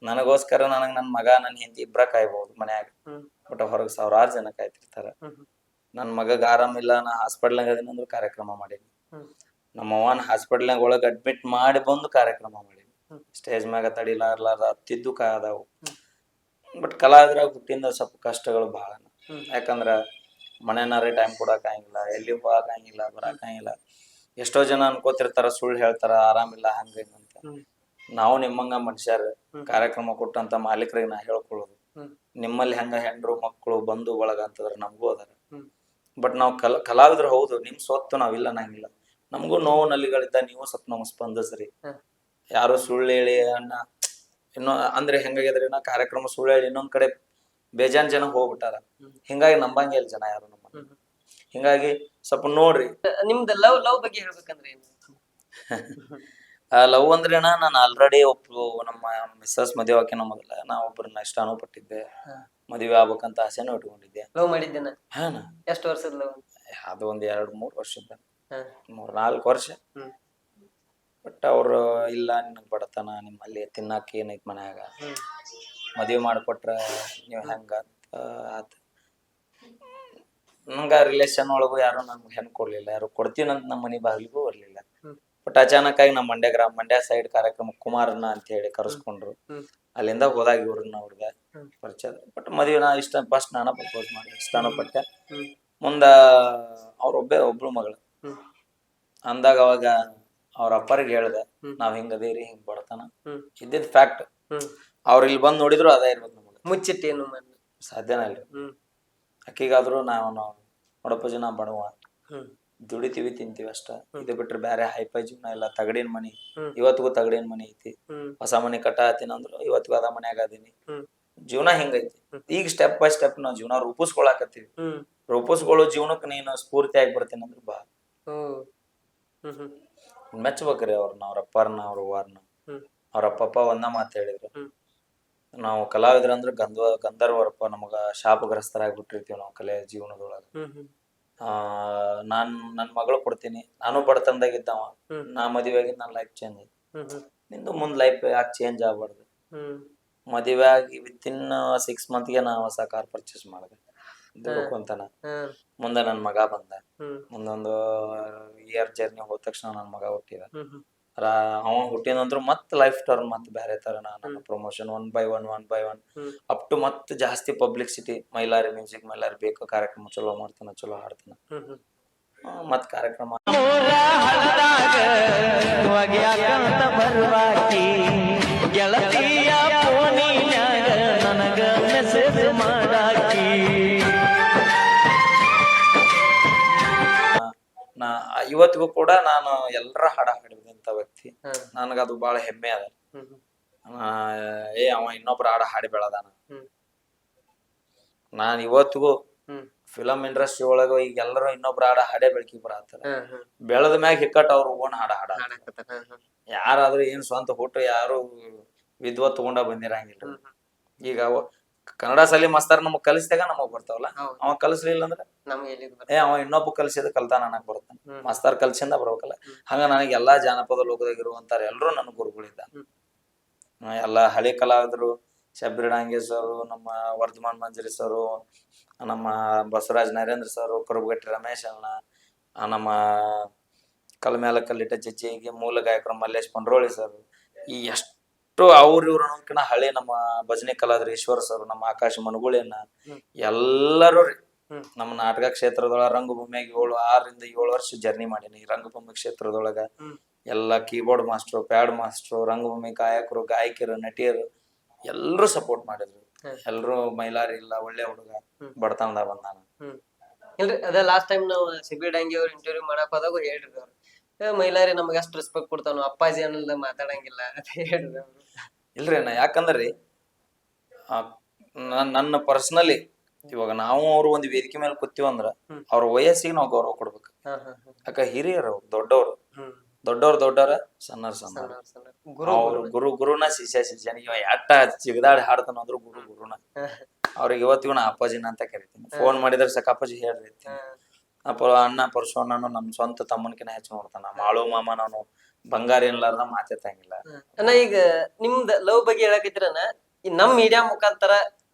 ನನಗೋಸ್ಕರ ನನಗೆ ನನ್ನ ಮಗ ನನ್ನ ಹೆಂಡತಿ ಇಬ್ಬರ ಕಾಯ್ಬೋದು ಮನ್ಯಾಗ. ಬಟ್ ಹೊರಗೆ ಸಾವಿರಾರು ಜನ ಕಾಯ್ತಿರ್ತಾರ. ನನ್ನ ಮಗಗೆ ಆರಾಮಿಲ್ಲ, ನಾ ಹಾಸ್ಪಿಟ್ಲ್ನಾಗ ಅದೀನಿ ಅಂದ್ರೆ ಕಾರ್ಯಕ್ರಮ ಮಾಡೀನಿ. ನಮ್ಮ ಅವ್ವನ ಹಾಸ್ಪಿಟ್ಲ್ನಾಗ ಒಳಗೆ ಅಡ್ಮಿಟ್ ಮಾಡಿ ಬಂದು ಕಾರ್ಯಕ್ರಮ ಮಾಡೀನಿ. ಸ್ಟೇಜ್ ಮ್ಯಾಗ ತಡಿಲಾರ್ಲಾರ್ದ ಹತ್ತಿದ್ದು ಅದಾವು. ಬಟ್ ಕಲಾವಿದ್ರಾಗ ಹುಟ್ಟಿಂದ ಸ್ವಲ್ಪ ಕಷ್ಟಗಳು ಭಾಳ. ಯಾಕಂದ್ರ ಮನೆನಾರೇ ಟೈಮ್ ಕೊಡಕ್ಕಾಗಿಲ್ಲ, ಎಲ್ಲಿ ಹೋಗಕ್ಕಾಗಿಲ್ಲ, ಬರಕ್ಕಾಗಿಲ್ಲ. ಎಷ್ಟೋ ಜನ ಅನ್ಕೋತಿರ್ತಾರ, ಸುಳ್ಳು ಹೇಳ್ತಾರ, ಆರಾಮಿಲ್ಲ ಹಂಗ ಹಿಂಗಂತ. ನಾವು ನಿಮ್ಮಂಗ ಮನುಷ್ಯರ ಕಾರ್ಯಕ್ರಮ ಕೊಟ್ಟಂತ ಮಾಲೀಕರಿಗೆ ನಾ ಹೇಳ್ಕೊಳ್ಳೋದು, ನಿಮ್ಮಲ್ಲಿ ಹೆಂಗ ಹೆಂಡ್ರು ಮಕ್ಕಳು ಬಂಧು ಬಳಗ ಅಂತಂದ್ರೆ ನಮಗೂ ಅದಾರ. ಬಟ್ ನಾವು ಕಲಾವಿದ್ರು ಹೌದು, ನಿಮ್ ಸ್ವತ್ತು ನಾವಿಲ್ಲ ಅನ್ನಂಗಿಲ್ಲ. ನಮಗೂ ನೋವು ನಲಿಗಳಿದ್ದ ನೀವು ಸ್ವಲ್ಪ ನಮ್ಗೆ ಸ್ಪಂದಿಸ್ರಿ. ಯಾರು ಸುಳ್ಳು ಹೇಳಿ ಅಣ್ಣ ಇನ್ನೊ ಅಂದ್ರೆ ಹೆಂಗಾಗಿದ್ರಿ ನಾ ಕಾರ್ಯಕ್ರಮ ಸುಳ್ಳು ಹೇಳಿ ಇನ್ನೊಂದ್ ಕಡೆ ಬೇಜಾನ್ ಜನ ಹೋಗ್ಬಿಟ್ಟಾರ. ಹಿಂಗಾಗಿ ನಂಬಂಗೆ ಇಲ್ಲ ಜನ ಯಾರು ನಮ್ಮ. ಹಿಂಗಾಗಿ ಸ್ವಲ್ಪ ನೋಡ್ರಿ. ನಿಮ್ದು ಲವ್ ಬಗ್ಗೆ ಹೇಳ್ಬೇಕಂದ್ರೆ ಏನು? ಲವ್ ಅಂದ್ರೆ ಅಣ್ಣ, ನಾನು ಆಲ್ರೆಡಿ ಒಬ್ರು ನಮ್ಮ ಮಿಸ್ಸಸ್ ಮದುವೆ ಹಾಕಿ ಮೊದಲ ನಾ ಒಬ್ಬರನ್ನ ಇಷ್ಟಾನು ಪಟ್ಟಿದ್ದೆ, ಮದುವೆ ಆಗ್ಬೇಕಂತ ಆಸೆನೂ ಇಟ್ಕೊಂಡಿದ್ದೆ. ಲವ್ ಮಾಡಿದ್ದೇನ? ಹಾನ ಎಷ್ಟು ವರ್ಷದ ಲವ್? ಅದು ಒಂದ್ 2-3 ವರ್ಷದ, 3-4 ವರ್ಷ. ಬಟ್ ಅವ್ರು ಇಲ್ಲ, ನಿನಗ್ ಬಡತನ, ನಿಮ್ಮಲ್ಲಿ ತಿನ್ನಾಕ ಏನೈತ್ ಮನ್ಯಾಗ, ಮದುವೆ ಮಾಡಿಕೊಟ್ರ ನೀವ್ ಹೆಂಗ ಆತ. ನಂಗ ರಿಲೇಷನ್ ಒಳಗು ಯಾರು ನಮ್ಗೆ ಹೆಣ್ ಕೊಡ್ಲಿಲ್ಲ, ಯಾರು ಕೊಡ್ತೀನಂತ ನಮ್ಮ ಮನೆ ಬಾಗಿಲಿಗೂ ಬರ್ಲಿಲ್ಲ. ಬಟ್ ಅಚಾನಕ್ ಆಗಿ ನಮ್ಮ ಮಂಡ್ಯ ಸೈಡ್ ಕಾರ್ಯಕ್ರಮ ಕುಮಾರನ ಅಂತ ಹೇಳಿ ಕರೆಸ್ಕೊಂಡ್ರು. ಅಲ್ಲಿಂದ ಹೋದಾಗ ಇವ್ರನ್ನ ಅವ್ರಿಗೆ ಪರಿಚಯ. ಬಟ್ ಮದುವೆ ನಾ ಫಸ್ಟ್ ನಾನ ಪ್ರಪೋಸ್ ಮಾಡಿ ಇಷ್ಟಾನು ಪಟ್ಟೆ. ಮುಂದ ಒಬ್ಳು ಮಗಳು ಅಂದಾಗ ಅವಾಗ ಅವ್ರ ಅಪ್ಪರಿಗೆ ಹೇಳ್ದೆ, ನಾವ್ ಹಿಂಗದೇರಿ, ಹಿಂಗ್ ಬಡತನ ಇದ್ದಿದ್ ಫ್ಯಾಕ್ಟ್. ಅವ್ರ ಇಲ್ಲಿ ಬಂದ್ ನೋಡಿದ್ರು ಅದೇ ಇರ್ಬೇಕು ನಮ್ಗೆ. ಮುಚ್ಚಿಟ್ಟೇನು ಸಾಧ್ಯನ ಇಲ್ರಿ. ಅಕ್ಕಿಗಾದ್ರು ನಾವು ನೋಡಪ್ಪ ಜನ ಬಡವ, ದುಡಿತೀವಿ ತಿಂತೀವಿ ಅಷ್ಟ. ಇದು ಬಿಟ್ರೆ ಬೇರೆ ಹೈಫೈ ಜೀವನ ಇಲ್ಲ. ತಗಡಿನ ಮನಿ, ಇವತ್ತಿಗೂ ತಗಡಿನ ಮನಿ ಐತಿ. ಹೊಸ ಮನಿ ಕಟ್ಟಾತೀನಿ ಅಂದ್ರು ಇವತ್ತಿಗೂ ಅದ ಮನ್ಯಾಗ ಅದೀನಿ. ಜೀವನ ಹಿಂಗೈತಿ. ಈಗ ಸ್ಟೆಪ್ ಬೈ ಸ್ಟೆಪ್ ನಾವ್ ಜೀವನ ರೂಪಿಸ್ಕೊಳಕತ್ತೀವಿ. ರೂಪಿಸ್ಕೊಳ್ಳೋ ಜೀವನಕ್ಕೆ ನೀನು ಸ್ಫೂರ್ತಿ ಆಗಿ ಬರ್ತೀನಿ ಅಂದ್ರೆ ಬಾ. ಮೆಚ್ಬೇಕ್ರಿ ಅವ್ರನ್ನ, ಅವ್ರ ಅಪ್ಪಾರನ್ನ, ಅವ್ರ ಅವ್ವಾರನ್ನ. ಅವ್ರ ಅಪ್ಪಪ್ಪ ಒಂದ ಮಾತು ಹೇಳಿದ್ರು, ನಾವು ಕಲಾವಿದ್ರ ಅಂದ್ರೆ ಗಂಧರ್ವರಪ್ಪ, ನಮಗ ಶಾಪಗ್ರಸ್ತರಾಗ್ಬಿಟ್ಟಿರ್ತೀವಿ ನಾವು ಕಲೆ ಜೀವನದೊಳಗ. ನನ್ ಮಗಳು ಕೊಡ್ತೀನಿ, ನಾನು ಬಡತನದಾಗಿದ್ದವ, ನಾ ಮದುವೆ ಆಗಿದ್ ನನ್ನ ಲೈಫ್ ಚೇಂಜ್ ಐತಿ. ನಿಂದು ಮುಂದ್ ಲೈಫ್ ಯಾಕೆ ಚೇಂಜ್ ಆಗ್ಬಾರ್ದು? ಮದುವೆ ಆಗಿ ವಿತಿನ್ 6 months ನಾ ಹೊಸ ಕಾರ್ ಪರ್ಚೇಸ್ ಮಾಡಿದೆ ದುಡ್ಕೊಂತಾನ. ಮುಂದೆ ನನ್ ಮಗ ಬಂದ. ಮುಂದೊಂದು ಇಯರ್ ಜರ್ನಿ ಹೋದ ತಕ್ಷಣ ನನ್ ಮಗ ಹುಟ್ಟಿದ. ಅವ ಹುಟ್ಟಿದಂದ್ರು ಮತ್ ಲೈಫ್ ಟರ್ನ್ ಮತ್ ಬೇರೆ ತರ ನನ್ನ ಪ್ರಮೋಷನ್ 1 by 1 ಅಪ್ ಟು ಮತ್ ಜಾಸ್ತಿ ಪಬ್ಲಿಸಿಟಿ. ಮೈಲಾರಿ ಮ್ಯೂಸಿಕ್, ಮೈಲಾರಿ ಬೇಕು ಕಾರ್ಯಕ್ರಮ ಚಲೋ ಮಾಡ್ತಾನ, ಚಲೋ ಹಾಡ್ತಾನ. ಮತ್ ಕಾರ್ಯಕ್ರಮ ಇವತ್ತಿಗೂ ಕೂಡ ನಾನು ಎಲ್ಲರ ಹಾಡ ಹಾಡಿದಂತ ವ್ಯಕ್ತಿ. ನನಗದು ಬಹಳ ಹೆಮ್ಮೆ ಅದ. ಅವ ಇನ್ನೊಬ್ರ ಹಾಡ ಹಾಡಿ ಬೆಳದಾನ. ನಾನ್ ಇವತ್ತಿಗೂ ಫಿಲಂ ಇಂಡಸ್ಟ್ರಿ ಒಳಗ ಈಗ ಎಲ್ಲರೂ ಇನ್ನೊಬ್ರ ಹಾಡ ಹಾಡೇ ಬೆಳಕಿ ಬರತ್ತಾರ. ಬೆಳದ ಮ್ಯಾಗ ಹಿಕ್ಕಟ್ ಅವ್ರು ಓನ್ ಹಾಡ ಯಾರಾದ್ರೂ ಏನ್ ಸ್ವಂತ ಹುಟ್ಟು ಯಾರು ವಿದ್ವತ್ ತಗೊಂಡ ಬಂದಿರಂಗಿಲ್ಲ. ಈಗ ಕನ್ನಡ ಶಾಲಿ ಮಾಸ್ತರ್ ನಮಗ್ ಕಲಿಸಿದಾಗ ನಮಗ್ ಬರ್ತಾವಲ್ಲ, ಅವ ಕಲಿಸ್ಲಿಲ್ಲ ಅಂದ್ರೆ ಅವ ಇನ್ನೊಬ್ಬ ಕಲಿಸಿದ ಕಲ್ತಾನ ಅನ್ನಕ್ ಬರ್ತಾನ. ಮಾಸ್ತರ್ ಕಲ್ಸಿಂದ ಬರ್ಬೇಕಲ್ಲ. ಹಂಗ ನನಗೆ ಎಲ್ಲಾ ಜಾನಪದ ಲೋಕದಾಗ ಇರುವಂತಾರ ಎಲ್ರು ನನ್ ಗುರುಗಳಿದ್ದ. ಎಲ್ಲಾ ಹಳಿ ಕಲಾವಿದ್ರು, ಶಬ್ರಿ ಡಾಂಗೆ ಸರ್, ನಮ್ಮ ವರ್ಧಮಾನ್ ಮಂಜರಿ ಸರ್, ನಮ್ಮ ಬಸವರಾಜ್ ನರೇಂದ್ರ ಸರ್, ಕರುಬಗಟ್ಟಿ ರಮೇಶ್ ಅಣ್ಣ, ನಮ್ಮ ಕಲ್ಮೇಲ ಕಲ್ಲಿಟ್ಟ ಜಜ್ಜಿಗೆ ಮೂಲ ಗಾಯಕರು ಮಲ್ಲೇಶ್ ಪಂಡ್ರೋಳಿ ಸರ್. ಈ ಒಟ್ಟು ಅವ್ರ ಇವ್ರ ಅನ್ನೋದಕ್ಕಿಂತ ಹಳೆ ನಮ್ಮ ಭಜನೆ ಕಲಾವಿದರು ಈಶ್ವರ ಸರ್, ನಮ್ಮ ಆಕಾಶ ಮನಗುಳಿಯನ್ನ ಎಲ್ಲರೂ ರೀ ನಮ್ಮ ನಾಟಕ ಕ್ಷೇತ್ರದೊಳಗ ರಂಗಭೂಮಿಯಾಗ 6ರಿಂದ 7 ವರ್ಷ ಜರ್ನಿ ಮಾಡೀನಿ. ರಂಗಭೂಮಿ ಕ್ಷೇತ್ರದೊಳಗ ಎಲ್ಲಾ ಕೀಬೋರ್ಡ್ ಮಾಸ್ಟ್ರು, ಪ್ಯಾಡ್ ಮಾಸ್ಟ್ರು, ರಂಗಭೂಮಿ ಗಾಯಕರು, ಗಾಯಕಿಯರು, ನಟಿಯರು ಎಲ್ರು ಸಪೋರ್ಟ್ ಮಾಡಿದ್ರು. ಎಲ್ರು ಮೈಲಾರಿ ಇಲ್ಲ, ಒಳ್ಳೆ ಹುಡುಗ, ಬಡತನದಾಗ ಬಂದಾನ. ಇಲ್ರಿ ಅದ ಲಾಸ್ಟ್ ಟೈಮ್ ನಾವು ಸಿಬಿ ಡಂಗಿ ಅವ್ರ ಇಂಟರ್ವ್ಯೂ ಮಾಡಕ್ ಹೋದಾಗ ಹೇಳ್ರಿ ಅವ್ರು, ಮೈಲಾರಿ ನಮ್ಗೆ ಅಷ್ಟು ರೆಸ್ಪೆಕ್ಟ್ ಕೊಡ್ತಾನ, ಅಪ್ಪಾಜಿ ಅನ್ನಲ್ದ ಮಾತಾಡಂಗಿಲ್ಲ ಅಂತ ಹೇಳ್ರಿ ಅವ್ರು. ಇಲ್ರಿ ನಾ ಯಾಕಂದ್ರಿ ನನ್ನ ಪರ್ಸನಲಿ ಇವಾಗ ನಾವು ಅವ್ರು ಒಂದ್ ವೇದಿಕೆ ಮೇಲೆ ಕೂತೀವಂದ್ರ ಅವ್ರ ವಯಸ್ಸಿಗೆ ನಾವು ಗೌರವ ಕೊಡ್ಬೇಕು. ಯಾಕ ಹಿರಿಯರು ಅವ್ರು, ದೊಡ್ಡವ್ರ ಸಣ್ಣರ ಅವ್ರು ಗುರುನ ಶಿಷ್ಯ ಇವ ಎಟ್ಟ ಜಿಗದಾಡಿ ಹಾಡ್ತಾನ ಅಂದ್ರು ಗುರುನ. ಅವ್ರಿಗೆ ಇವತ್ತಿಗೂ ನಾ ಅಪ್ಪಾಜಿನ ಅಂತ ಕರಿತೀನಿ. ಫೋನ್ ಮಾಡಿದ್ರೆ ಸಾಕ ಅಪ್ಪಾಜಿ ಹೇಳ್ರಿ ಅಣ್ಣ ಪರಶು ಅಣ್ಣನು ನಮ್ ಸ್ವಂತ ತಮ್ಮನ್ಕಿನ ಹೆಚ್ಚು ನೋಡ್ತಾನ. ಮಾಳು ಮಾಮ ನಾನು ಬಂಗಾರ ಏನ್ಲಾರ್ದ ಮಾತಾಡಂಗಿಲ್ಲ. ಅಣ್ಣ ಈಗ ನಿಮ್ದ ಲವ್ ಬಗ್ಗೆ ಹೇಳಕತ್ತಿರನ, ಈ ನಮ್ ಮೀಡಿಯಾ ಮುಖಾಂತರ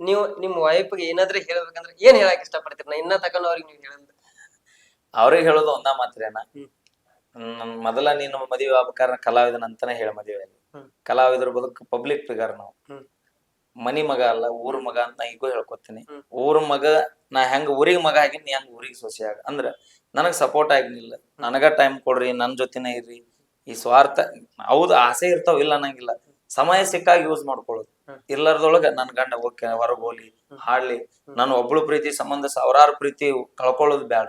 ನೀವು ನಿಮ್ ವೈಫ್ಗೆ ಏನಾದ್ರೂ ಹೇಳ್ಬೇಕಂದ್ರೆ ಏನ್ ಹೇಳಕ್ ಇಷ್ಟಪಡ್ತೀರ? ನಾ ಇನ್ನ ತಗೊಂಡ್ ಅವ್ರಿಗೆ ನೀವು ಹೇಳಂದ ಅವ್ರಿಗೆ ಹೇಳೋದು ಒಂದ ಮಾತ್ರೇನ, ಮೊದಲ ನೀನು ಮದುವೆ ಆಗ್ಬೇಕಾದ್ರೆ ಕಲಾವಿದನ ಅಂತಾನೆ ಹೇಳ ಮದುವೆ. ಕಲಾವಿದ್ರ ಬದುಕು ಪಬ್ಲಿಕ್ ಫಿಗರ್ ನಾವು, ಮನಿ ಮಗ ಅಲ್ಲ ಊರ್ ಮಗ ಅಂತ ನಾ ಈಗೂ ಹೇಳ್ಕೊತೀನಿ. ಊರ್ ಮಗ ನಾ ಹೆಂಗ ಊರಿಗ್ ಮಗ ಆಗಿನಿ, ನೀ ಹಂಗ ಊರಿಗೆ ಸೊಸೆ ಆಗ. ಅಂದ್ರ ನನಗ್ ಸಪೋರ್ಟ್ ಆಗಿನಿಲ್ಲ, ನನಗ ಟೈಮ್ ಕೊಡ್ರಿ, ನನ್ ಜೊತೆನೇ ಇರ್ರಿ. ಈ ಸ್ವಾರ್ಥ ಹೌದು ಆಸೆ ಇರ್ತಾವ, ಇಲ್ಲ ಅನ್ನಂಗಿಲ್ಲ. ಸಮಯ ಸಿಕ್ಕಾಗ ಯೂಸ್ ಮಾಡ್ಕೊಳ್ಳೋದು. ಇರ್ಲಾರ್ದೊಳಗ ನನ್ ಗಂಡ ಓಕೆ ಹೊರಗ್ ಹೋಗ್ಲಿ ಹಾಡ್ಲಿ, ನಾನು ಒಬ್ಳು ಪ್ರೀತಿ ಸಂಬಂಧ 1000 ಪ್ರೀತಿ ಕಳ್ಕೊಳ್ಳೋದು ಬೇಡ.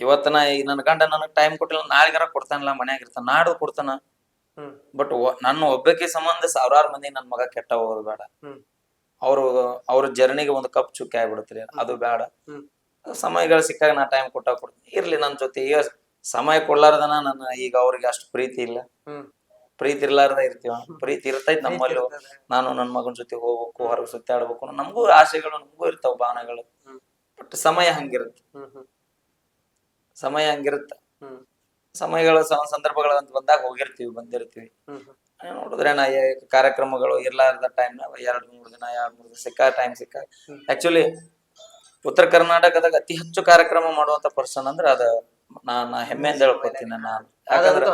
ಇವತ್ತನ ಈ ನನ್ ಗಂಡ ನನಗ್ ಟೈಮ್ ಕೊಟ್ಟಿಲ್ಲ, ನಾಳೆಗಾರ ಕೊಡ್ತಾನಲ್ಲ, ಮನ್ಯಾಗ ಇರ್ತಾನ, ನಾಡ್ದು ಕೊಡ್ತಾನ. ಬಟ್ ನನ್ನ ಒಬ್ಬಕ್ಕೆ ಸಂಬಂಧ 1000 ಮಂದಿ ನನ್ ಮಗ ಕೆಟ್ಟ ಹೋಗೋದು ಬೇಡ. ಅವ್ರ ಜರ್ನಿಗೆ ಒಂದು ಕಪ್ ಚುಕ್ಕಿ ಆಗ್ಬಿಡುತ್ರಿ, ಅದು ಬೇಡ. ಸಮಯಗಳು ಸಿಕ್ಕಾಗ ನಾ ಟೈಮ್ ಕೊಡ್ತೀನಿ, ಇರ್ಲಿ ನನ್ ಜೊತೆ. ಈಗ ಸಮಯ ಕೊಡ್ಲಾರ್ದನ ನನ್ನ ಈಗ ಅವ್ರಿಗೆ ಅಷ್ಟು ಪ್ರೀತಿ ಇಲ್ಲ, ಪ್ರೀತಿ ಇರ್ಲಾರ್ದ ಇರ್ತೀವ. ಪ್ರೀತಿ ಇರ್ತೈತಿ ನಮ್ಮಲ್ಲಿ. ನಾನು ನನ್ ಮಗನ ಜೊತೆ ಹೋಗ್ಬೇಕು, ಹೊರಗೆ ಸುತ್ತಾಡ್ಬೇಕು, ನಮಗೂ ಆಸೆಗಳು, ನಮಗೂ ಇರ್ತಾವ ಭಾವನೆಗಳು. ಬಟ್ ಸಮಯ ಹಂಗಿರುತ್ತೆ, ಸಮಯಗಳ ಸಂದರ್ಭಗಳ ಅಂತ ಬಂದಾಗ ಬಂದಿರ್ತೀವಿ. ನೋಡಿದ್ರೆ ನಾ ಕಾರ್ಯಕ್ರಮಗಳು ಇರ್ಲಾರ್ದ ಟೈಮ್ 2-3 ದಿನ ಸಿಕ್ಕ ಟೈಮ್ ಸಿಕ್ಕ. ಆಕ್ಚುಲಿ ಉತ್ತರ ಕರ್ನಾಟಕದಾಗ ಅತಿ ಹೆಚ್ಚು ಕಾರ್ಯಕ್ರಮ ಮಾಡುವಂತ ಪರ್ಸನ್ ಅಂದ್ರೆ ಅದ ನಾ ಹೆಮ್ಮೆಯಿಂದ ಹೇಳ್ಕೊತೀನಿ. ನಾನು ಯಾಕಂದ್ರೆ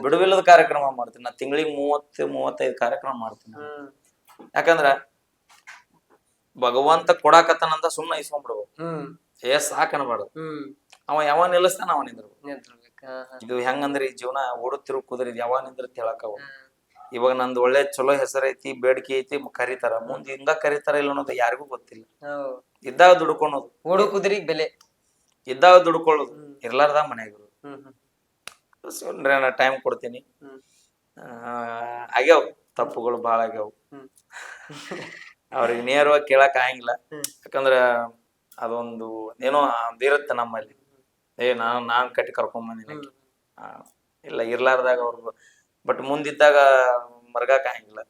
ಬಿಡುವಿಲ್ಲದ ಕಾರ್ಯಕ್ರಮ ಮಾಡ್ತೀನಿ. ನಾ ತಿಂಗಳಿಗೆ 30-35 ಕಾರ್ಯಕ್ರಮ ಮಾಡ್ತೀನಿ. ಯಾಕಂದ್ರ ಭಗವಂತ ಕೊಡಾಕತ್ತನಂತ ಸುಮ್ಮನೆ ಇಸ್ಕೊಂಡ್ಬಿಡ್ಬೇಕು, ಸಾಕನ್ಬಾರ್ದು. ಅವ ಯಾವ ನಿಲ್ಲಿಸ್ತಾನ ಅವ ನಿಂದಿರ್ಬೇಕು. ಇದು ಹೆಂಗಂದ್ರೆ ಈ ಜೀವನ ಓಡುತ್ತಿರು ಕುದುರೆ ಯಾವ ನಿಂದ್ರತ್ ಹೇಳಕ್. ಇವಾಗ ನಂದು ಒಳ್ಳೆ ಚಲೋ ಹೆಸರು ಐತಿ, ಬೇಡಿಕೆ ಐತಿ, ಕರಿತಾರ. ಮುಂದೆ ಹಿಂಗ ಕರಿತಾರ ಇಲ್ಲ ಅನ್ನೋದು ಯಾರಿಗೂ ಗೊತ್ತಿಲ್ಲ. ಇದ್ದಾಗ ದುಡ್ಕೊಳೋದು, ಓಡು ಕುದುರೆಗ್ ಬೆಲೆ. ಇದ್ದಾಗ ದುಡ್ಕೊಳ್ಳೋದು, ಇರ್ಲಾರ್ದ ಮನೆಯಾಗಿರೋದು. ನಾ ಟೈಮ್ ಕೊಡ್ತೀನಿ. ಆಗ್ಯಾವ ತಪ್ಪುಗಳು ಬಾಳ ಆಗ್ಯಾವ. ಅವ್ರಿಗೆ ನೇರವಾಗಿ ಕೇಳಕ್ ಆಗಂಗಿಲ್ಲ. ಯಾಕಂದ್ರ ಅದೊಂದು ಏನೋ ಇರುತ್ತೆ ನಮ್ಮಲ್ಲಿ. ನಾನ್ ಕಟ್ಟಿ ಕರ್ಕೊಂಡ್ ಬಂದಿನಿ, ಇಲ್ಲ ಇರ್ಲಾರ್ದಾಗ ಅವ್ರು. ಬಟ್ ಮುಂದಿದ್ದಾಗ ಮರ್ಗಾಕ್ ಆಗಂಗಿಲ್ಲ.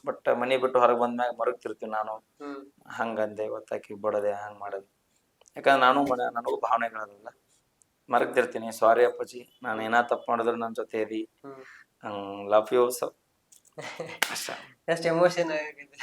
ಬಟ್ ಮನಿ ಬಿಟ್ಟು ಹೊರಗೆ ಬಂದ್ಮ್ಯಾಗ ಮರಗ್ತಿರ್ತೀವಿ ನಾನು. ಹಂಗಂದೆ ಇವತ್ತಾಕಿ ಬಡದೆ ಹಂಗ್ ಮಾಡೋದು. ಯಾಕಂದ್ರೆ ನನಗೂ ಭಾವನೆಗಳಲ್ಲ, ಮರಗ್ತಿರ್ತೀನಿ. ಸಾರಿ ಅಪ್ಪಾಜಿ, ನಾನು ಏನ ತಪ್ಪು ಮಾಡಿದ್ರು ನನ್ ಜೊತೆ ಇದಿ, ಲವ್ ಯು. ಎಷ್ಟು ಎಮೋಷನ್ ಆಗಿದೆ.